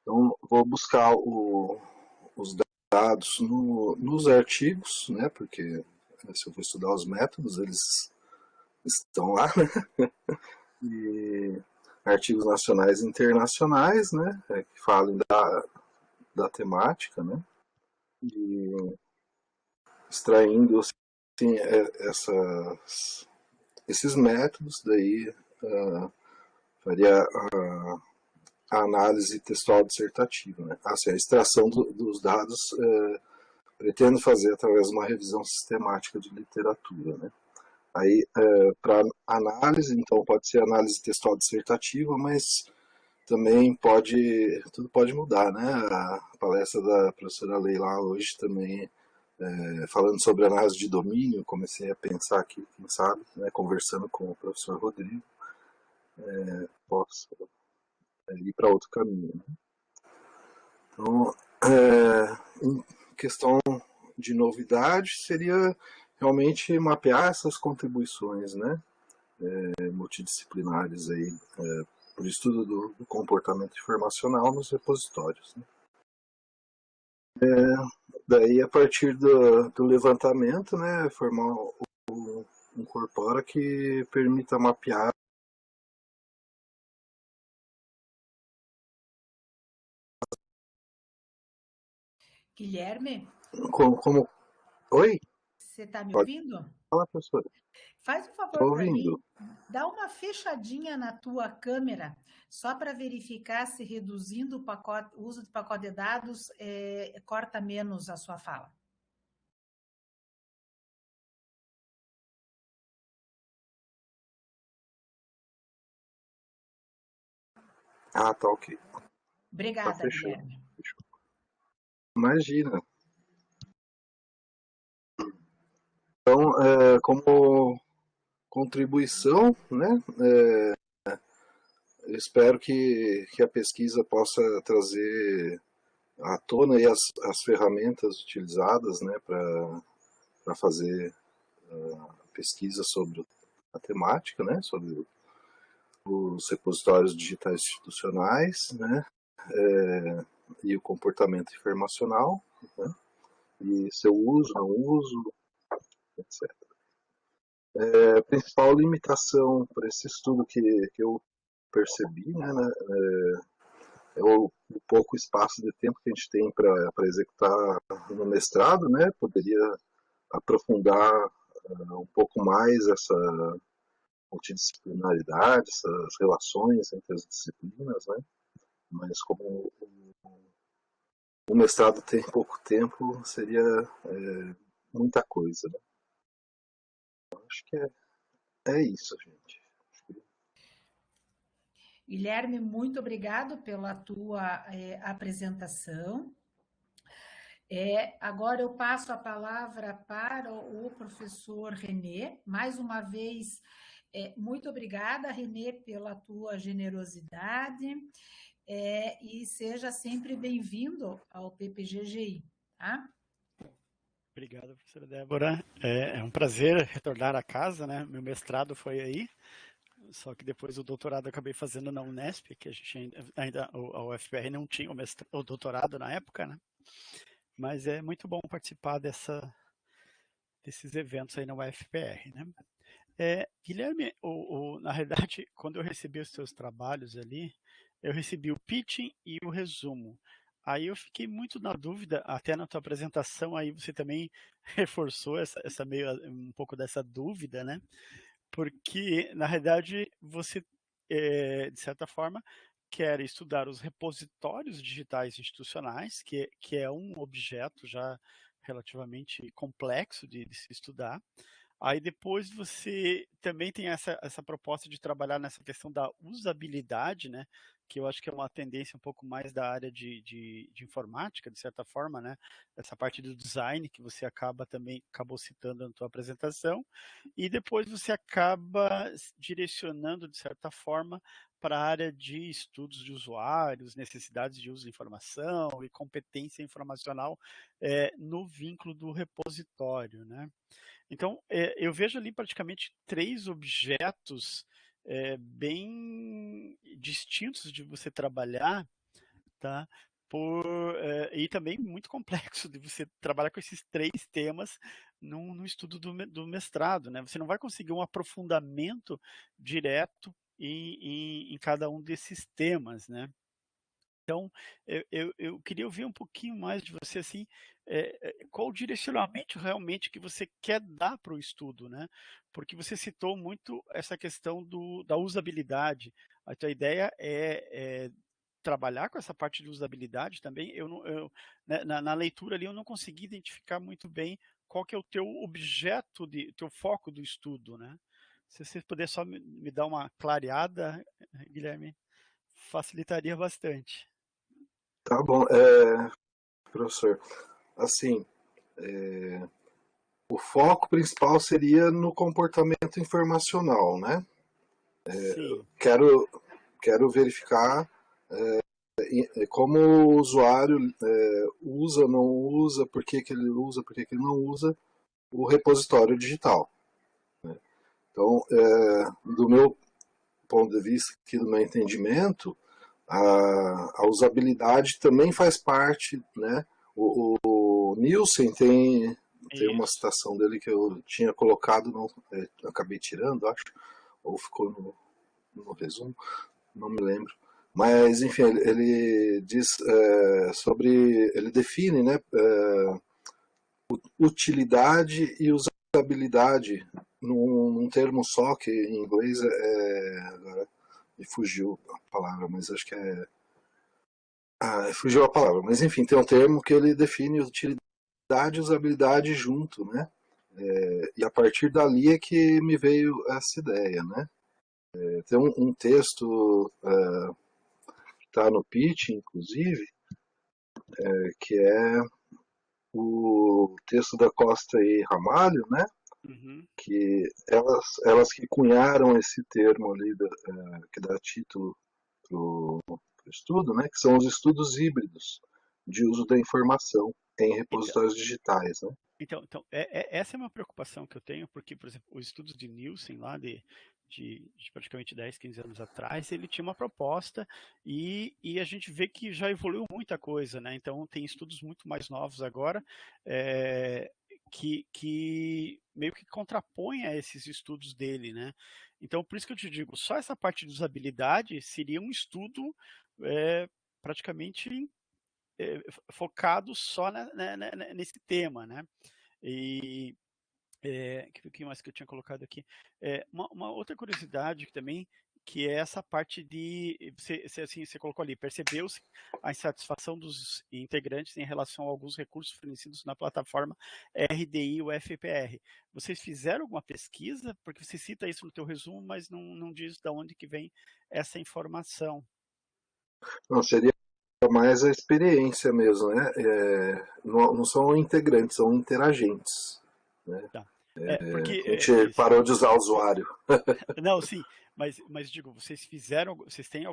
Então, vou buscar os dados nos artigos, né, porque se eu vou estudar os métodos, eles estão lá, né, e artigos nacionais e internacionais, né, que falem da temática, né, e extraindo assim, esses métodos, daí faria a análise textual dissertativa, né? Assim, a extração dos dados pretendo fazer através de uma revisão sistemática de literatura, né? Aí, para análise, então pode ser análise textual dissertativa, mas também tudo pode mudar, né? A palestra da professora Leila hoje também, falando sobre análise de domínio, comecei a pensar aqui, quem sabe, né, conversando com o professor Rodrigo, posso ir para outro caminho, né? Então, em questão de novidade, seria realmente mapear essas contribuições, né, multidisciplinares aí, por estudo do comportamento informacional nos repositórios, né. Daí, a partir do levantamento, né, formar um corpora que permita mapear Guilherme, como... Oi? você está me Pode ouvindo? falar, professora. Faz um Estou favor para mim, ouvindo. dá uma fechadinha na tua câmera, só para verificar se reduzindo o uso do pacote de dados corta menos a sua fala. Ah, tá ok. Obrigada, Tá fechou. Guilherme. Imagina. Então, como contribuição, né, eu espero que a pesquisa possa trazer à tona aí as ferramentas utilizadas, né, para fazer pesquisa sobre a temática, né, sobre os repositórios digitais institucionais, né, e o comportamento informacional, né, e seu uso, não uso, etc. A principal limitação para esse estudo que eu percebi, né, é o pouco espaço de tempo que a gente tem para executar no mestrado, né, poderia aprofundar um pouco mais essa multidisciplinaridade, essas relações entre as disciplinas, né, mas como o mestrado tem pouco tempo, seria muita coisa, né. Acho que é isso, gente. Guilherme, muito obrigado pela tua apresentação. Agora eu passo a palavra para o professor René. Mais uma vez, muito obrigada, René, pela tua generosidade, e seja sempre bem-vindo ao PPGGI, tá? Obrigado, professora Débora. É um prazer retornar a casa, né? Meu mestrado foi aí, só que depois o doutorado eu acabei fazendo na Unesp, que a gente ainda a UFPR não tinha o doutorado na época, né? Mas é muito bom participar desses eventos aí na UFPR, né? Guilherme, na realidade, quando eu recebi os seus trabalhos ali, eu recebi o pitching e o resumo. Aí eu fiquei muito na dúvida, até na tua apresentação aí você também reforçou um pouco dessa dúvida, né? Porque, na realidade, você, de certa forma, quer estudar os repositórios digitais institucionais, que é um objeto já relativamente complexo de se estudar. Aí depois você também tem essa proposta de trabalhar nessa questão da usabilidade, né? Que eu acho que é uma tendência um pouco mais da área de informática, de certa forma, né? Essa parte do design que você acabou citando na tua apresentação. E depois você acaba direcionando, de certa forma, para a área de estudos de usuários, necessidades de uso de informação e competência informacional no vínculo do repositório, né? Então, eu vejo ali praticamente 3 objetos bem distintos de você trabalhar, tá? E também muito complexo de você trabalhar com esses 3 temas no estudo do mestrado, né? Você não vai conseguir um aprofundamento direto em cada um desses temas, né? Então, eu queria ouvir um pouquinho mais de você, assim, qual o direcionamento realmente que você quer dar para o estudo, né? Porque você citou muito essa questão da usabilidade. A tua ideia é trabalhar com essa parte de usabilidade também. Né, na leitura ali eu não consegui identificar muito bem qual que é o teu objeto, teu foco do estudo, né? Se você puder só me dar uma clareada, Guilherme, facilitaria bastante. Tá bom, professor. Assim, o foco principal seria no comportamento informacional, né? Sim. Quero verificar como o usuário usa, não usa, por que ele usa, por que ele não usa o repositório digital, né? Então, do meu ponto de vista, aqui do meu entendimento, a usabilidade também faz parte, né? O Nielsen tem uma citação dele que eu tinha colocado, acabei tirando, acho, ou ficou no resumo, não me lembro. Mas, enfim, ele diz ele define, né, utilidade e usabilidade num termo só, que em inglês agora me fugiu a palavra, mas acho que fugiu a palavra. Mas, enfim, tem um termo que ele define utilidade e usabilidade junto, né? E a partir dali é que me veio essa ideia, né? Tem um texto que está no pitch, inclusive, que é o texto da Costa e Ramalho, né? que elas que cunharam esse termo ali, que dá título para o estudo, né, que são os estudos híbridos de uso da informação em repositórios digitais. Né? Então, essa é uma preocupação que eu tenho, porque, por exemplo, os estudos de Nielsen, lá de praticamente 10, 15 anos atrás, ele tinha uma proposta e a gente vê que já evoluiu muita coisa, né? Então, tem estudos muito mais novos agora que meio que contrapõem a esses estudos dele, né? Então, por isso que eu te digo, só essa parte de usabilidade seria um estudo praticamente focado só nesse tema, né? E o que mais que eu tinha colocado aqui? Uma outra curiosidade também, que é essa parte de, você colocou ali, percebeu-se a insatisfação dos integrantes em relação a alguns recursos fornecidos na plataforma RDI UFPR. Vocês fizeram alguma pesquisa? Porque você cita isso no teu resumo, mas não diz de onde que vem essa informação. Não, seria mais a experiência mesmo, né? Não são integrantes, são interagentes. Né? Tá. A gente parou de usar usuário. Não, sim, mas digo, vocês têm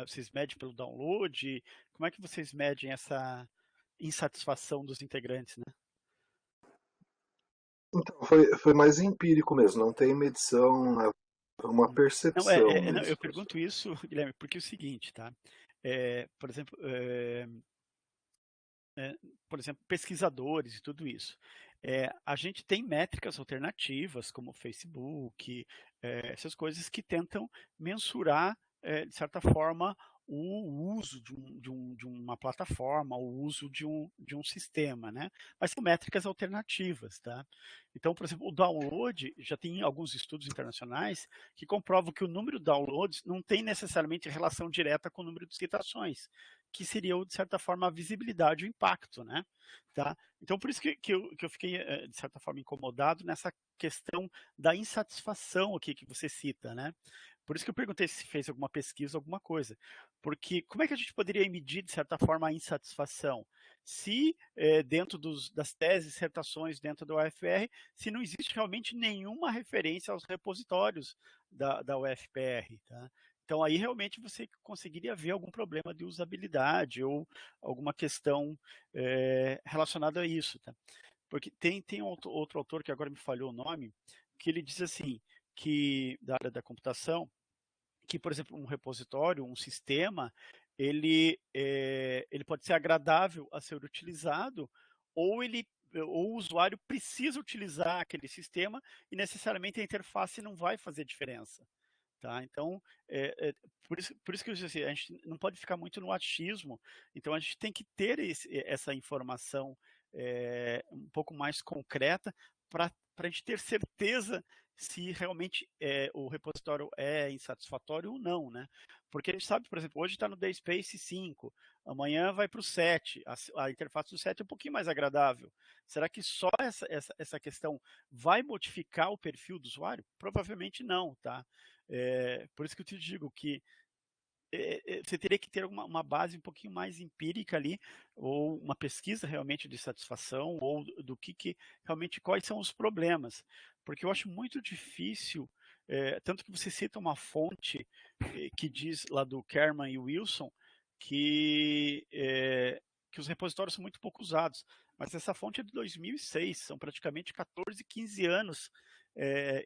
vocês medem pelo download? Como é que vocês medem essa insatisfação dos integrantes, né? Então, foi mais empírico mesmo, não tem medição, é uma percepção mesmo. Eu pergunto isso, Guilherme, porque é o seguinte, tá? Por exemplo, pesquisadores e tudo isso. A gente tem métricas alternativas, como o Facebook, essas coisas que tentam mensurar, de certa forma, o uso de uma plataforma, o uso de um sistema, né? Mas são métricas alternativas, tá? Então, por exemplo, o download, já tem alguns estudos internacionais que comprovam que o número de downloads não tem necessariamente relação direta com o número de citações, que seria, de certa forma, a visibilidade e o impacto, né? Tá? Então, por isso que eu fiquei, de certa forma, incomodado nessa questão da insatisfação aqui que você cita, né? Por isso que eu perguntei se fez alguma pesquisa, alguma coisa. Porque como é que a gente poderia medir, de certa forma, a insatisfação? Se dentro das teses, dissertações dentro da UFR, se não existe realmente nenhuma referência aos repositórios da UFPR, tá? Então, aí realmente você conseguiria ver algum problema de usabilidade ou alguma questão relacionada a isso. Tá? Porque tem outro autor, que agora me falhou o nome, que ele diz assim, que da área da computação, que, por exemplo, um repositório, um sistema, ele pode ser agradável a ser utilizado, ou o usuário precisa utilizar aquele sistema e necessariamente a interface não vai fazer diferença. Tá? Então, por isso que eu disse assim, a gente não pode ficar muito no achismo, então a gente tem que ter essa informação um pouco mais concreta para a gente ter certeza se realmente o repositório é insatisfatório ou não, né? Porque a gente sabe, por exemplo, hoje está no DSpace 5, amanhã vai para o 7, a interface do 7 é um pouquinho mais agradável. Será que só essa questão vai modificar o perfil do usuário? Provavelmente não, tá? Por isso que eu te digo que você teria que ter uma base um pouquinho mais empírica ali, ou uma pesquisa realmente de satisfação, ou do que realmente, quais são os problemas. Porque eu acho muito difícil, tanto que você cita uma fonte que diz lá do Kerman e Wilson, que os repositórios são muito pouco usados. Mas essa fonte é de 2006, são praticamente 14, 15 anos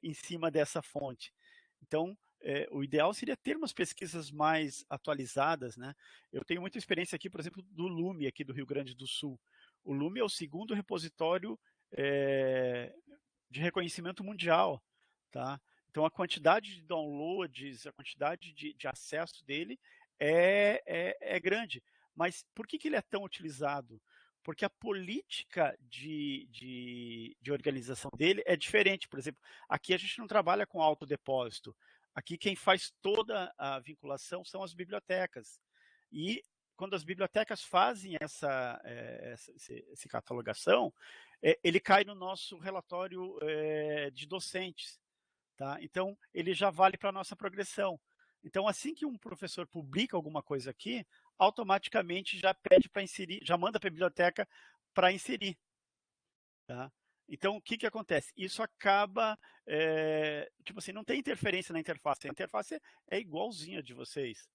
em cima dessa fonte. Então, o ideal seria ter umas pesquisas mais atualizadas, né? Eu tenho muita experiência aqui, por exemplo, do Lume, aqui do Rio Grande do Sul. O Lume é o segundo repositório de reconhecimento mundial, tá? Então, a quantidade de downloads, a quantidade de acesso dele é grande. Mas por que ele é tão utilizado? Porque a política de organização dele é diferente. Por exemplo, aqui a gente não trabalha com autodepósito. Aqui quem faz toda a vinculação são as bibliotecas. E quando as bibliotecas fazem essa catalogação, ele cai no nosso relatório de docentes. Tá? Então, ele já vale para a nossa progressão. Então, assim que um professor publica alguma coisa aqui, automaticamente já pede para inserir, já manda para a biblioteca para inserir. Tá? Então, o que acontece? Isso acaba, tipo assim, não tem interferência na interface. A interface é igualzinha de vocês,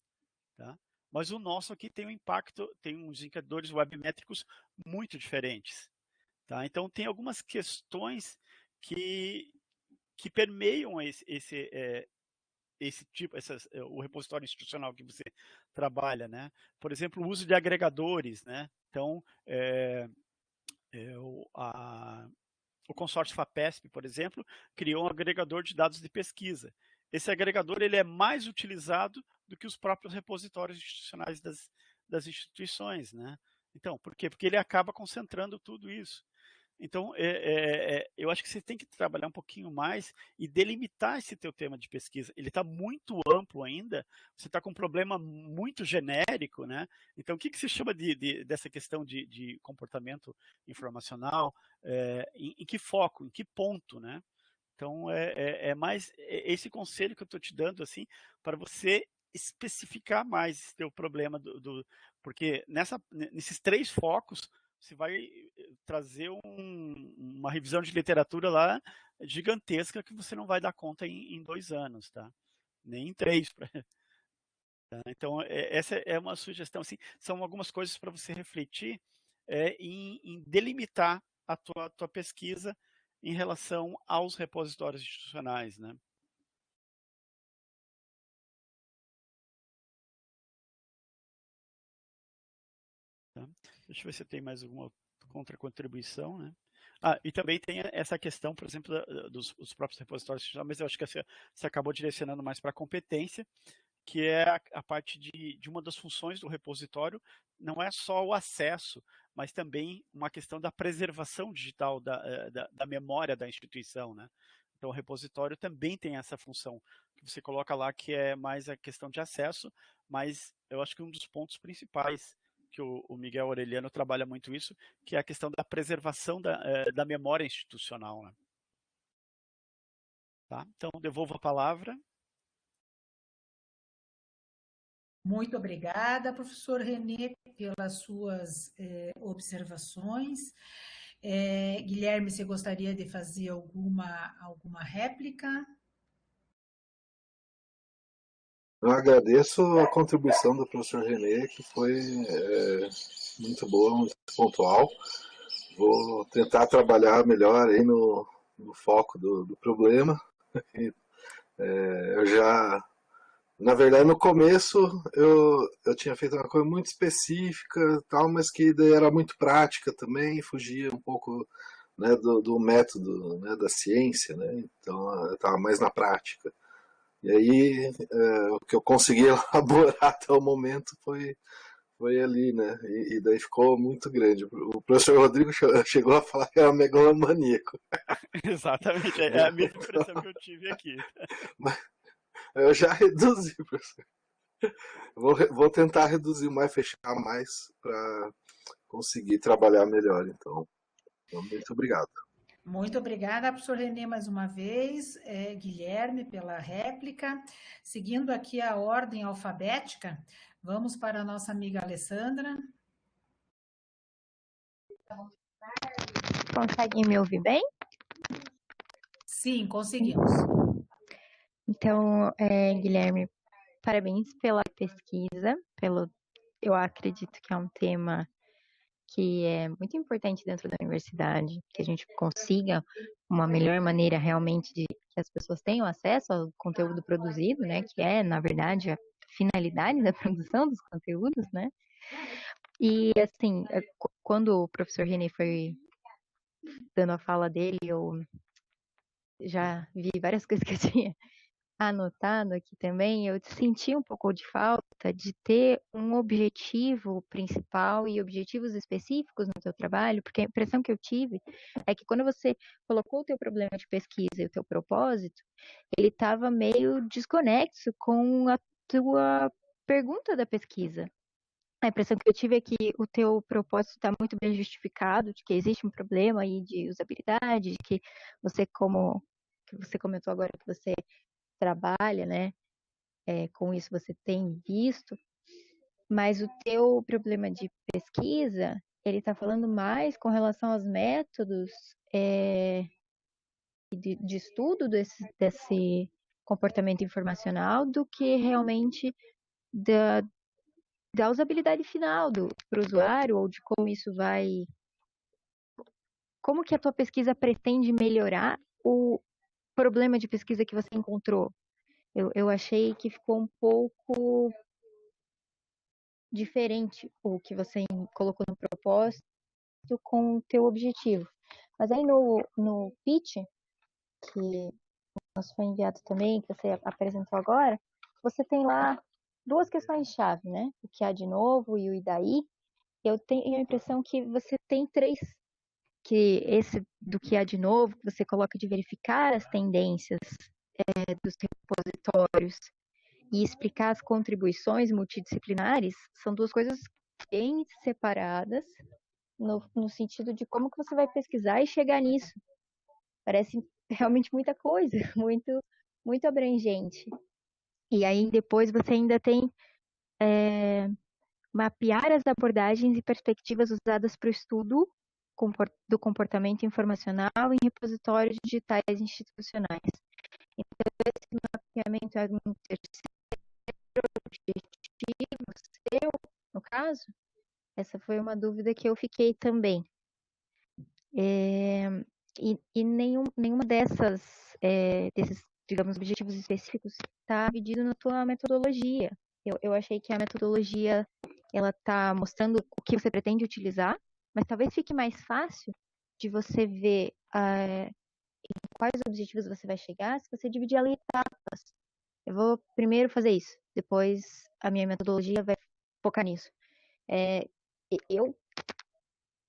tá? Mas o nosso aqui tem um impacto, tem uns indicadores webmétricos muito diferentes, tá? Então, tem algumas questões que permeiam esse tipo, o repositório institucional que você trabalha, né? Por exemplo, o uso de agregadores, né? Então, o consórcio FAPESP, por exemplo, criou um agregador de dados de pesquisa. Esse agregador ele é mais utilizado do que os próprios repositórios institucionais das instituições, né? Então, por quê? Porque ele acaba concentrando tudo isso. Então, eu acho que você tem que trabalhar um pouquinho mais e delimitar esse teu tema de pesquisa. Ele está muito amplo ainda, você está com um problema muito genérico, né? Então, o que se chama dessa questão de comportamento informacional? Em que foco, em que ponto, né? Então, é mais esse conselho que eu estou te dando, assim, para você especificar mais esse teu problema, porque nesses 3 focos, você vai trazer uma revisão de literatura lá gigantesca que você não vai dar conta em 2 anos, tá? Nem em 3. Tá? Então, essa é uma sugestão. Assim, são algumas coisas para você refletir em delimitar a tua pesquisa em relação aos repositórios institucionais, né? Tá? Deixa eu ver se tem mais alguma contribuição, né? E também tem essa questão, por exemplo, dos próprios repositórios institucionais, mas eu acho que você acabou direcionando mais para a competência, que é a parte de uma das funções do repositório, não é só o acesso, mas também uma questão da preservação digital da memória da instituição, né? Então, o repositório também tem essa função que você coloca lá, que é mais a questão de acesso, mas eu acho que um dos pontos principais que o Miguel Aureliano trabalha muito isso, que é a questão da preservação da memória institucional, né? Tá? Então, devolvo a palavra. Muito obrigada, professor Renê, pelas suas observações. Guilherme, você gostaria de fazer alguma réplica? Eu agradeço a contribuição do professor Renê, que foi muito boa, muito pontual. Vou tentar trabalhar melhor aí no foco do problema. Eu já, na verdade, no começo eu tinha feito uma coisa muito específica, tal, mas que daí era muito prática também, fugia um pouco, né, do método, né, da ciência, né? Então eu estava mais na prática. E aí o que eu consegui elaborar até o momento foi ali, né? E daí ficou muito grande. O professor Rodrigo chegou a falar que era megalomaníaco. Exatamente, é a mesma impressão que eu tive aqui. Mas eu já reduzi, professor. Vou tentar reduzir mais, fechar mais, para conseguir trabalhar melhor. Então, muito obrigado. Muito obrigada, professor Renê, mais uma vez, Guilherme, pela réplica. Seguindo aqui a ordem alfabética, vamos para a nossa amiga Alessandra. Conseguem me ouvir bem? Sim, conseguimos. Então, Guilherme, parabéns pela pesquisa, eu acredito que é um tema que é muito importante dentro da universidade, que a gente consiga uma melhor maneira realmente de que as pessoas tenham acesso ao conteúdo produzido, né, que é, na verdade, a finalidade da produção dos conteúdos, né? E, assim, quando o professor Renê foi dando a fala dele, eu já vi várias coisas que eu tinha anotado aqui também, eu senti um pouco de falta de ter um objetivo principal e objetivos específicos no teu trabalho, porque a impressão que eu tive é que quando você colocou o teu problema de pesquisa e o teu propósito, ele estava meio desconexo com a tua pergunta da pesquisa. A impressão que eu tive é que o teu propósito está muito bem justificado, de que existe um problema aí de usabilidade, de que você, como que você comentou agora, que você trabalha, né? Com isso você tem visto, mas o teu problema de pesquisa, ele está falando mais com relação aos métodos de estudo desse comportamento informacional do que realmente da usabilidade final para o usuário, ou de como isso vai... Como que a tua pesquisa pretende melhorar o problema de pesquisa que você encontrou? Eu achei que ficou um pouco diferente o que você colocou no propósito com o teu objetivo. Mas aí no pitch, que nos foi enviado também, que você apresentou agora, você tem lá duas questões-chave, né? O que há de novo e o e daí. Eu tenho a impressão que você tem três, que esse do que há de novo, que você coloca de verificar as tendências dos repositórios e explicar as contribuições multidisciplinares, são duas coisas bem separadas no sentido de como que você vai pesquisar e chegar nisso. Parece realmente muita coisa, muito abrangente. E aí depois você ainda tem mapear as abordagens e perspectivas usadas para o estudo do comportamento informacional em repositórios digitais institucionais. Então, esse mapeamento é um terceiro objetivo seu, no caso? Essa foi uma dúvida que eu fiquei também. E nenhuma desses, digamos, objetivos específicos está dividido na tua metodologia. Eu achei que a metodologia ela está mostrando o que você pretende utilizar, mas talvez fique mais fácil de você ver em quais objetivos você vai chegar se você dividir ela em etapas. Eu vou primeiro fazer isso, depois a minha metodologia vai focar nisso. Eu,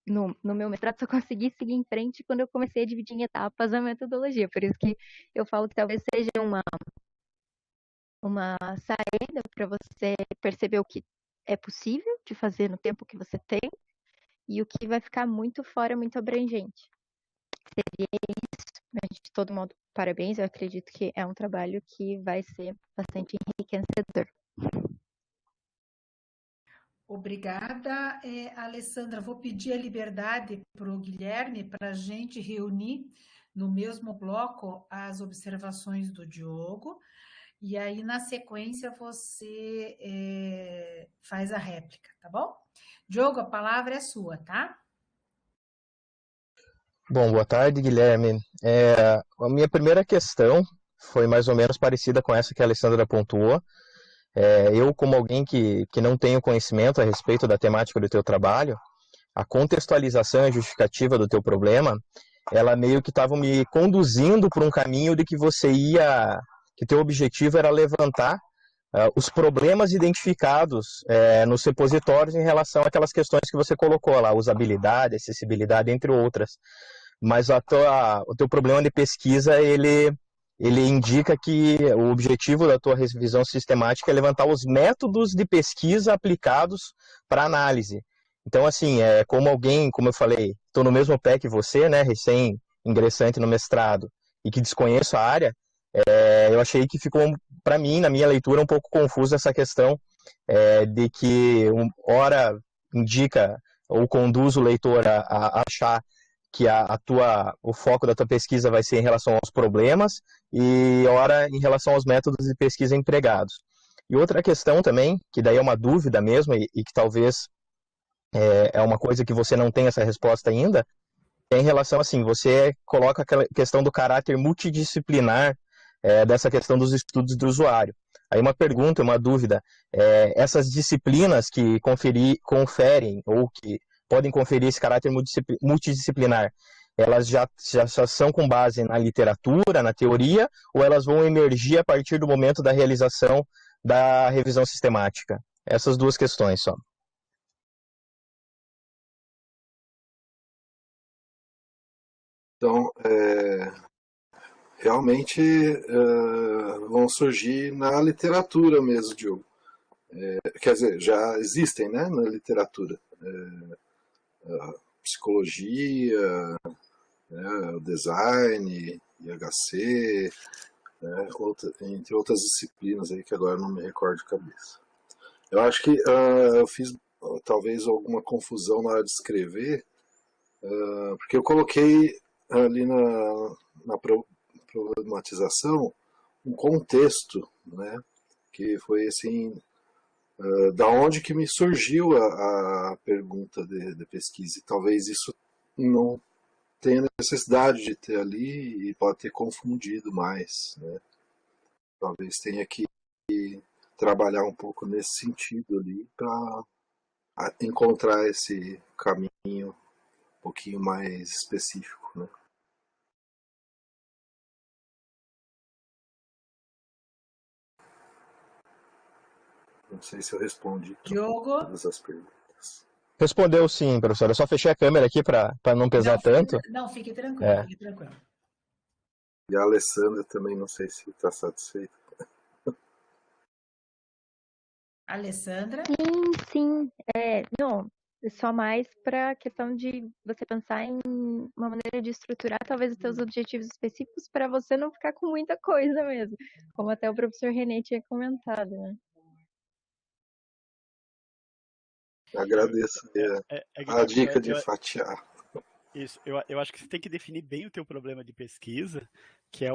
no meu mestrado, só consegui seguir em frente quando eu comecei a dividir em etapas a metodologia. Por isso que eu falo que talvez seja uma saída para você perceber o que é possível de fazer no tempo que você tem e o que vai ficar muito fora, muito abrangente. Seria isso, mas de todo modo, parabéns. Eu acredito que é um trabalho que vai ser bastante enriquecedor. Obrigada, Alessandra. Vou pedir a liberdade para o Guilherme para a gente reunir no mesmo bloco as observações do Diogo, e aí, na sequência, você faz a réplica, tá bom? Diogo, a palavra é sua, tá? Bom, boa tarde, Guilherme. A minha primeira questão foi mais ou menos parecida com essa que a Alessandra pontuou. Eu, como alguém que não tenho conhecimento a respeito da temática do teu trabalho, a contextualização e a justificativa do teu problema, ela meio que estava me conduzindo por um caminho de que que teu objetivo era levantar os problemas identificados nos repositórios em relação àquelas questões que você colocou lá, usabilidade, acessibilidade, entre outras. Mas o teu problema de pesquisa, ele indica que o objetivo da tua revisão sistemática é levantar os métodos de pesquisa aplicados para análise. Então, assim, como eu falei, estou no mesmo pé que você, né, recém-ingressante no mestrado, e que desconheço a área, eu achei que ficou, para mim, na minha leitura, um pouco confusa essa questão de que ora indica ou conduz o leitor a achar que o foco da tua pesquisa vai ser em relação aos problemas e ora em relação aos métodos de pesquisa empregados. E outra questão também, que daí é uma dúvida mesmo e que talvez é uma coisa que você não tem essa resposta ainda, é em relação, assim, você coloca aquela questão do caráter multidisciplinar dessa questão dos estudos do usuário. Aí uma pergunta, uma dúvida, essas disciplinas que conferem ou que podem conferir esse caráter multidisciplinar, elas já são com base na literatura, na teoria, ou elas vão emergir a partir do momento da realização da revisão sistemática? Essas duas questões só. Então, realmente vão surgir na literatura mesmo, Diogo. Quer dizer, já existem, né, na literatura. Psicologia, o design, IHC, entre outras disciplinas aí que agora não me recordo de cabeça. Eu acho que eu fiz talvez alguma confusão na hora de escrever, porque eu coloquei ali na problematização um contexto, né? Que foi assim, da onde que me surgiu a pergunta de pesquisa. E talvez isso não tenha necessidade de ter ali e pode ter confundido mais, né? Talvez tenha que trabalhar um pouco nesse sentido ali para encontrar esse caminho um pouquinho mais específico, né? Não sei se eu respondi Diogo? todas as perguntas. Respondeu sim, professor. Eu só fechei a câmera aqui para não pesar tanto. Não, fique tranquilo, fique tranquilo. E a Alessandra também não sei se está satisfeita. Alessandra? Sim. Não, só mais para a questão de você pensar em uma maneira de estruturar talvez os seus objetivos específicos para você não ficar com muita coisa mesmo, como até o professor René tinha comentado, né? Agradeço a dica de fatiar. Isso, eu acho que você tem que definir bem o teu problema de pesquisa, que é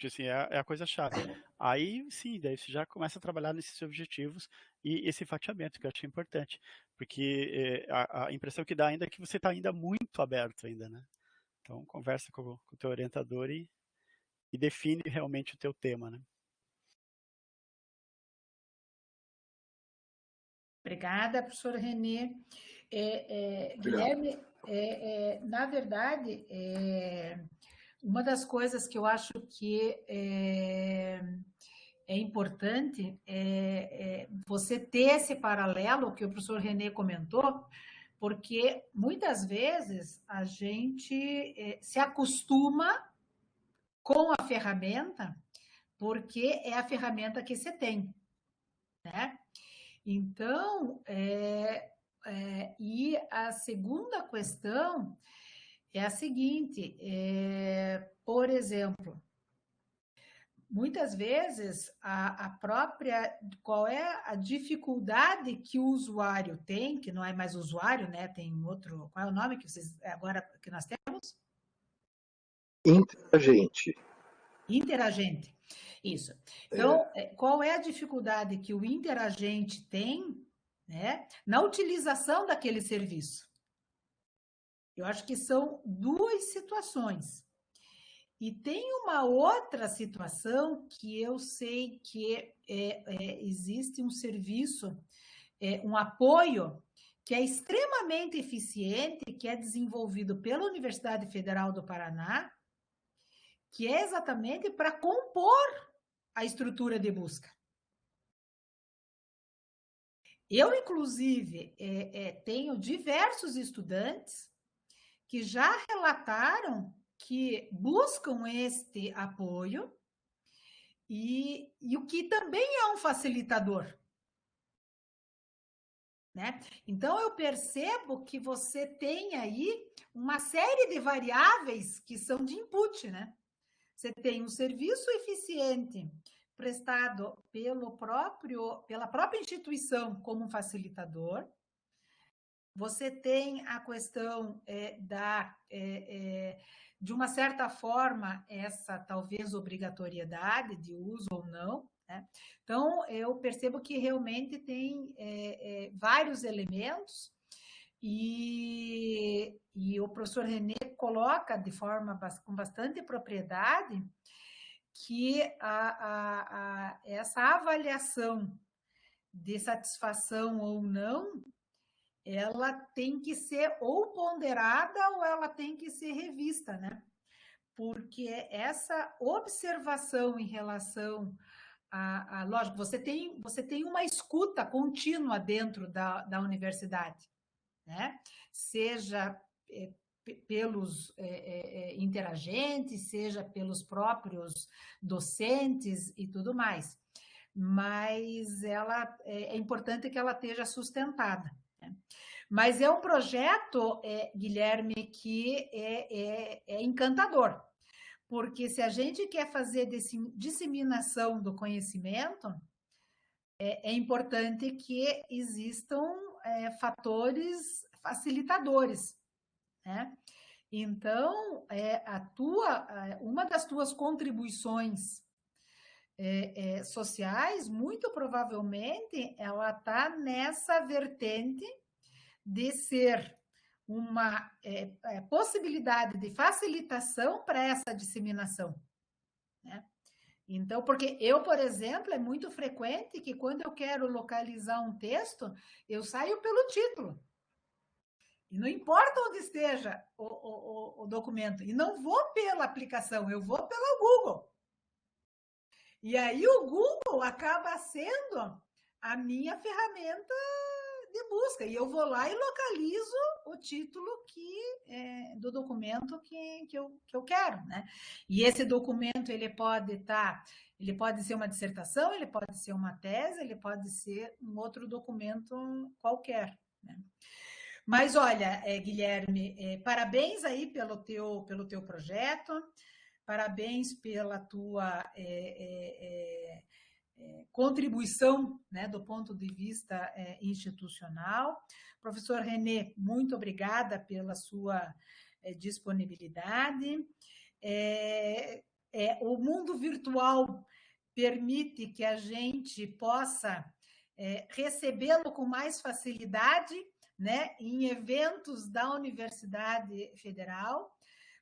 assim, é a coisa-chave. Aí, sim, daí você já começa a trabalhar nesses objetivos e esse fatiamento, que eu achei importante. Porque a impressão que dá ainda é que você está ainda muito aberto ainda, né? Então, conversa com o teu orientador e define realmente o teu tema, né? Obrigada, professor René. Guilherme, na verdade, uma das coisas que eu acho que é importante é você ter esse paralelo que o professor René comentou, porque muitas vezes a gente se acostuma com a ferramenta, porque é a ferramenta que você tem, né? Então, e a segunda questão é a seguinte, por exemplo, muitas vezes qual é a dificuldade que o usuário tem, que não é mais usuário, né? Tem outro, qual é o nome que vocês agora que nós temos? Interagente. Isso. Então, qual é a dificuldade que o interagente tem, né, na utilização daquele serviço? Eu acho que são duas situações. E tem uma outra situação que eu sei que existe um serviço, um apoio que é extremamente eficiente, que é desenvolvido pela Universidade Federal do Paraná, que é exatamente para compor a estrutura de busca. Eu, inclusive, tenho diversos estudantes que já relataram que buscam este apoio e o que também é um facilitador, né? Então, eu percebo que você tem aí uma série de variáveis que são de input, né? Você tem um serviço eficiente prestado pela própria instituição como um facilitador. Você tem a questão de uma certa forma, essa talvez obrigatoriedade de uso ou não, né? Então, eu percebo que realmente tem vários elementos e o professor René coloca com bastante propriedade que essa avaliação de satisfação ou não, ela tem que ser ou ponderada ou ela tem que ser revista, né? Porque essa observação em relação lógico, você tem uma escuta contínua dentro da universidade, né? Seja pelos interagentes, seja pelos próprios docentes e tudo mais. Mas é importante que ela esteja sustentada, né? Mas é um projeto, Guilherme, que é encantador, porque se a gente quer fazer disseminação do conhecimento, é importante que existam fatores facilitadores, né? Então, uma das tuas contribuições sociais, muito provavelmente, ela está nessa vertente de ser uma possibilidade de facilitação para essa disseminação, né? Então, porque eu, por exemplo, é muito frequente que quando eu quero localizar um texto, eu saio pelo título. E não importa onde esteja o documento. E não vou pela aplicação, eu vou pelo Google. E aí o Google acaba sendo a minha ferramenta de busca. E eu vou lá e localizo o título do documento que eu quero, né? E esse documento, ele pode ser uma dissertação, ele pode ser uma tese, ele pode ser um outro documento qualquer, né? Mas olha, Guilherme, parabéns aí pelo teu projeto, parabéns pela tua contribuição, né, do ponto de vista institucional. Professor René, muito obrigada pela sua disponibilidade. O mundo virtual permite que a gente possa recebê-lo com mais facilidade, né, em eventos da Universidade Federal.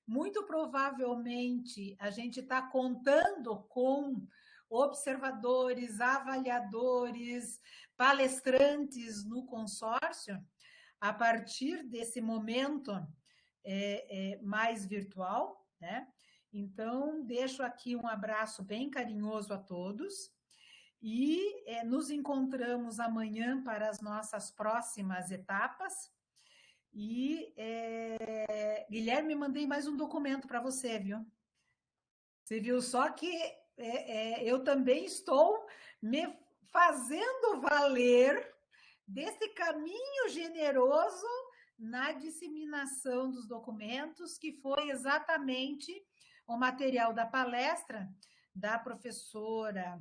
Muito provavelmente a gente está contando com observadores, avaliadores, palestrantes no consórcio a partir desse momento mais virtual, né? Então, deixo aqui um abraço bem carinhoso a todos. E nos encontramos amanhã para as nossas próximas etapas. E, Guilherme, mandei mais um documento para você, viu? Você viu só que eu também estou me fazendo valer desse caminho generoso na disseminação dos documentos, que foi exatamente o material da palestra da professora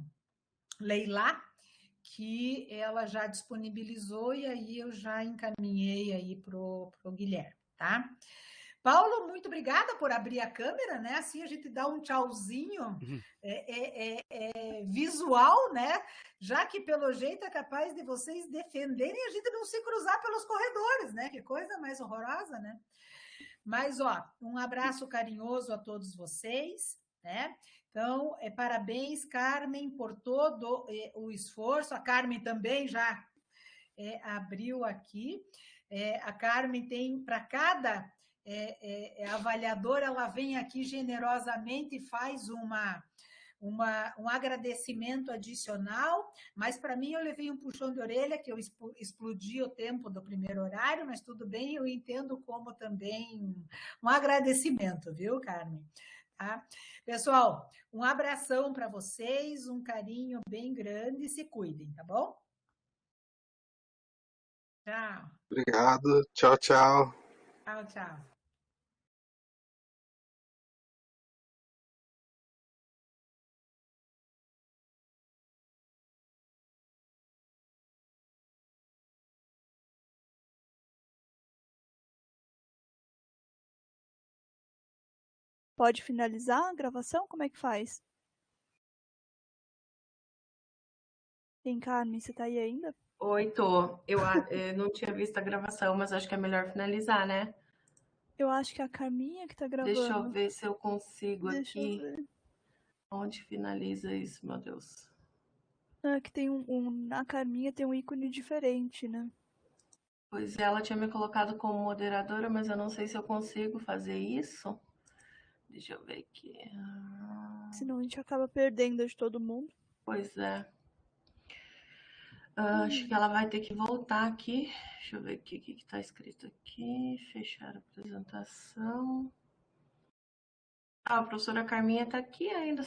Leila, que ela já disponibilizou e aí eu já encaminhei aí pro Guilherme, tá? Paulo, muito obrigada por abrir a câmera, né? Assim a gente dá um tchauzinho visual, né? Já que pelo jeito é capaz de vocês defenderem a gente não se cruzar pelos corredores, né? Que coisa mais horrorosa, né? Mas, ó, um abraço carinhoso a todos vocês, né? Então, parabéns, Carmen, por todo o esforço. A Carmen também já abriu aqui. A Carmen tem, para cada avaliadora, ela vem aqui generosamente e faz um agradecimento adicional, mas para mim eu levei um puxão de orelha, que eu explodi o tempo do primeiro horário, mas tudo bem, eu entendo como também um agradecimento, viu, Carmen? Tá? Pessoal, um abração para vocês, um carinho bem grande, se cuidem, tá bom? Tchau. Obrigado. Tchau, tchau. Tchau, tchau. Pode finalizar a gravação? Como é que faz? Tem, Carmen, você tá aí ainda? Oi, tô. Eu não tinha visto a gravação, mas acho que é melhor finalizar, né? Eu acho que é a Carminha que tá gravando. Deixa eu ver se eu consigo Deixa aqui. eu ver. Onde finaliza isso, meu Deus? Que tem na Carminha tem um ícone diferente, né? Pois é, ela tinha me colocado como moderadora, mas eu não sei se eu consigo fazer isso. Deixa eu ver aqui. Senão a gente acaba perdendo de todo mundo. Pois é. Acho que ela vai ter que voltar aqui. Deixa eu ver aqui o que está escrito aqui. Fechar a apresentação. A professora Carminha está aqui ainda.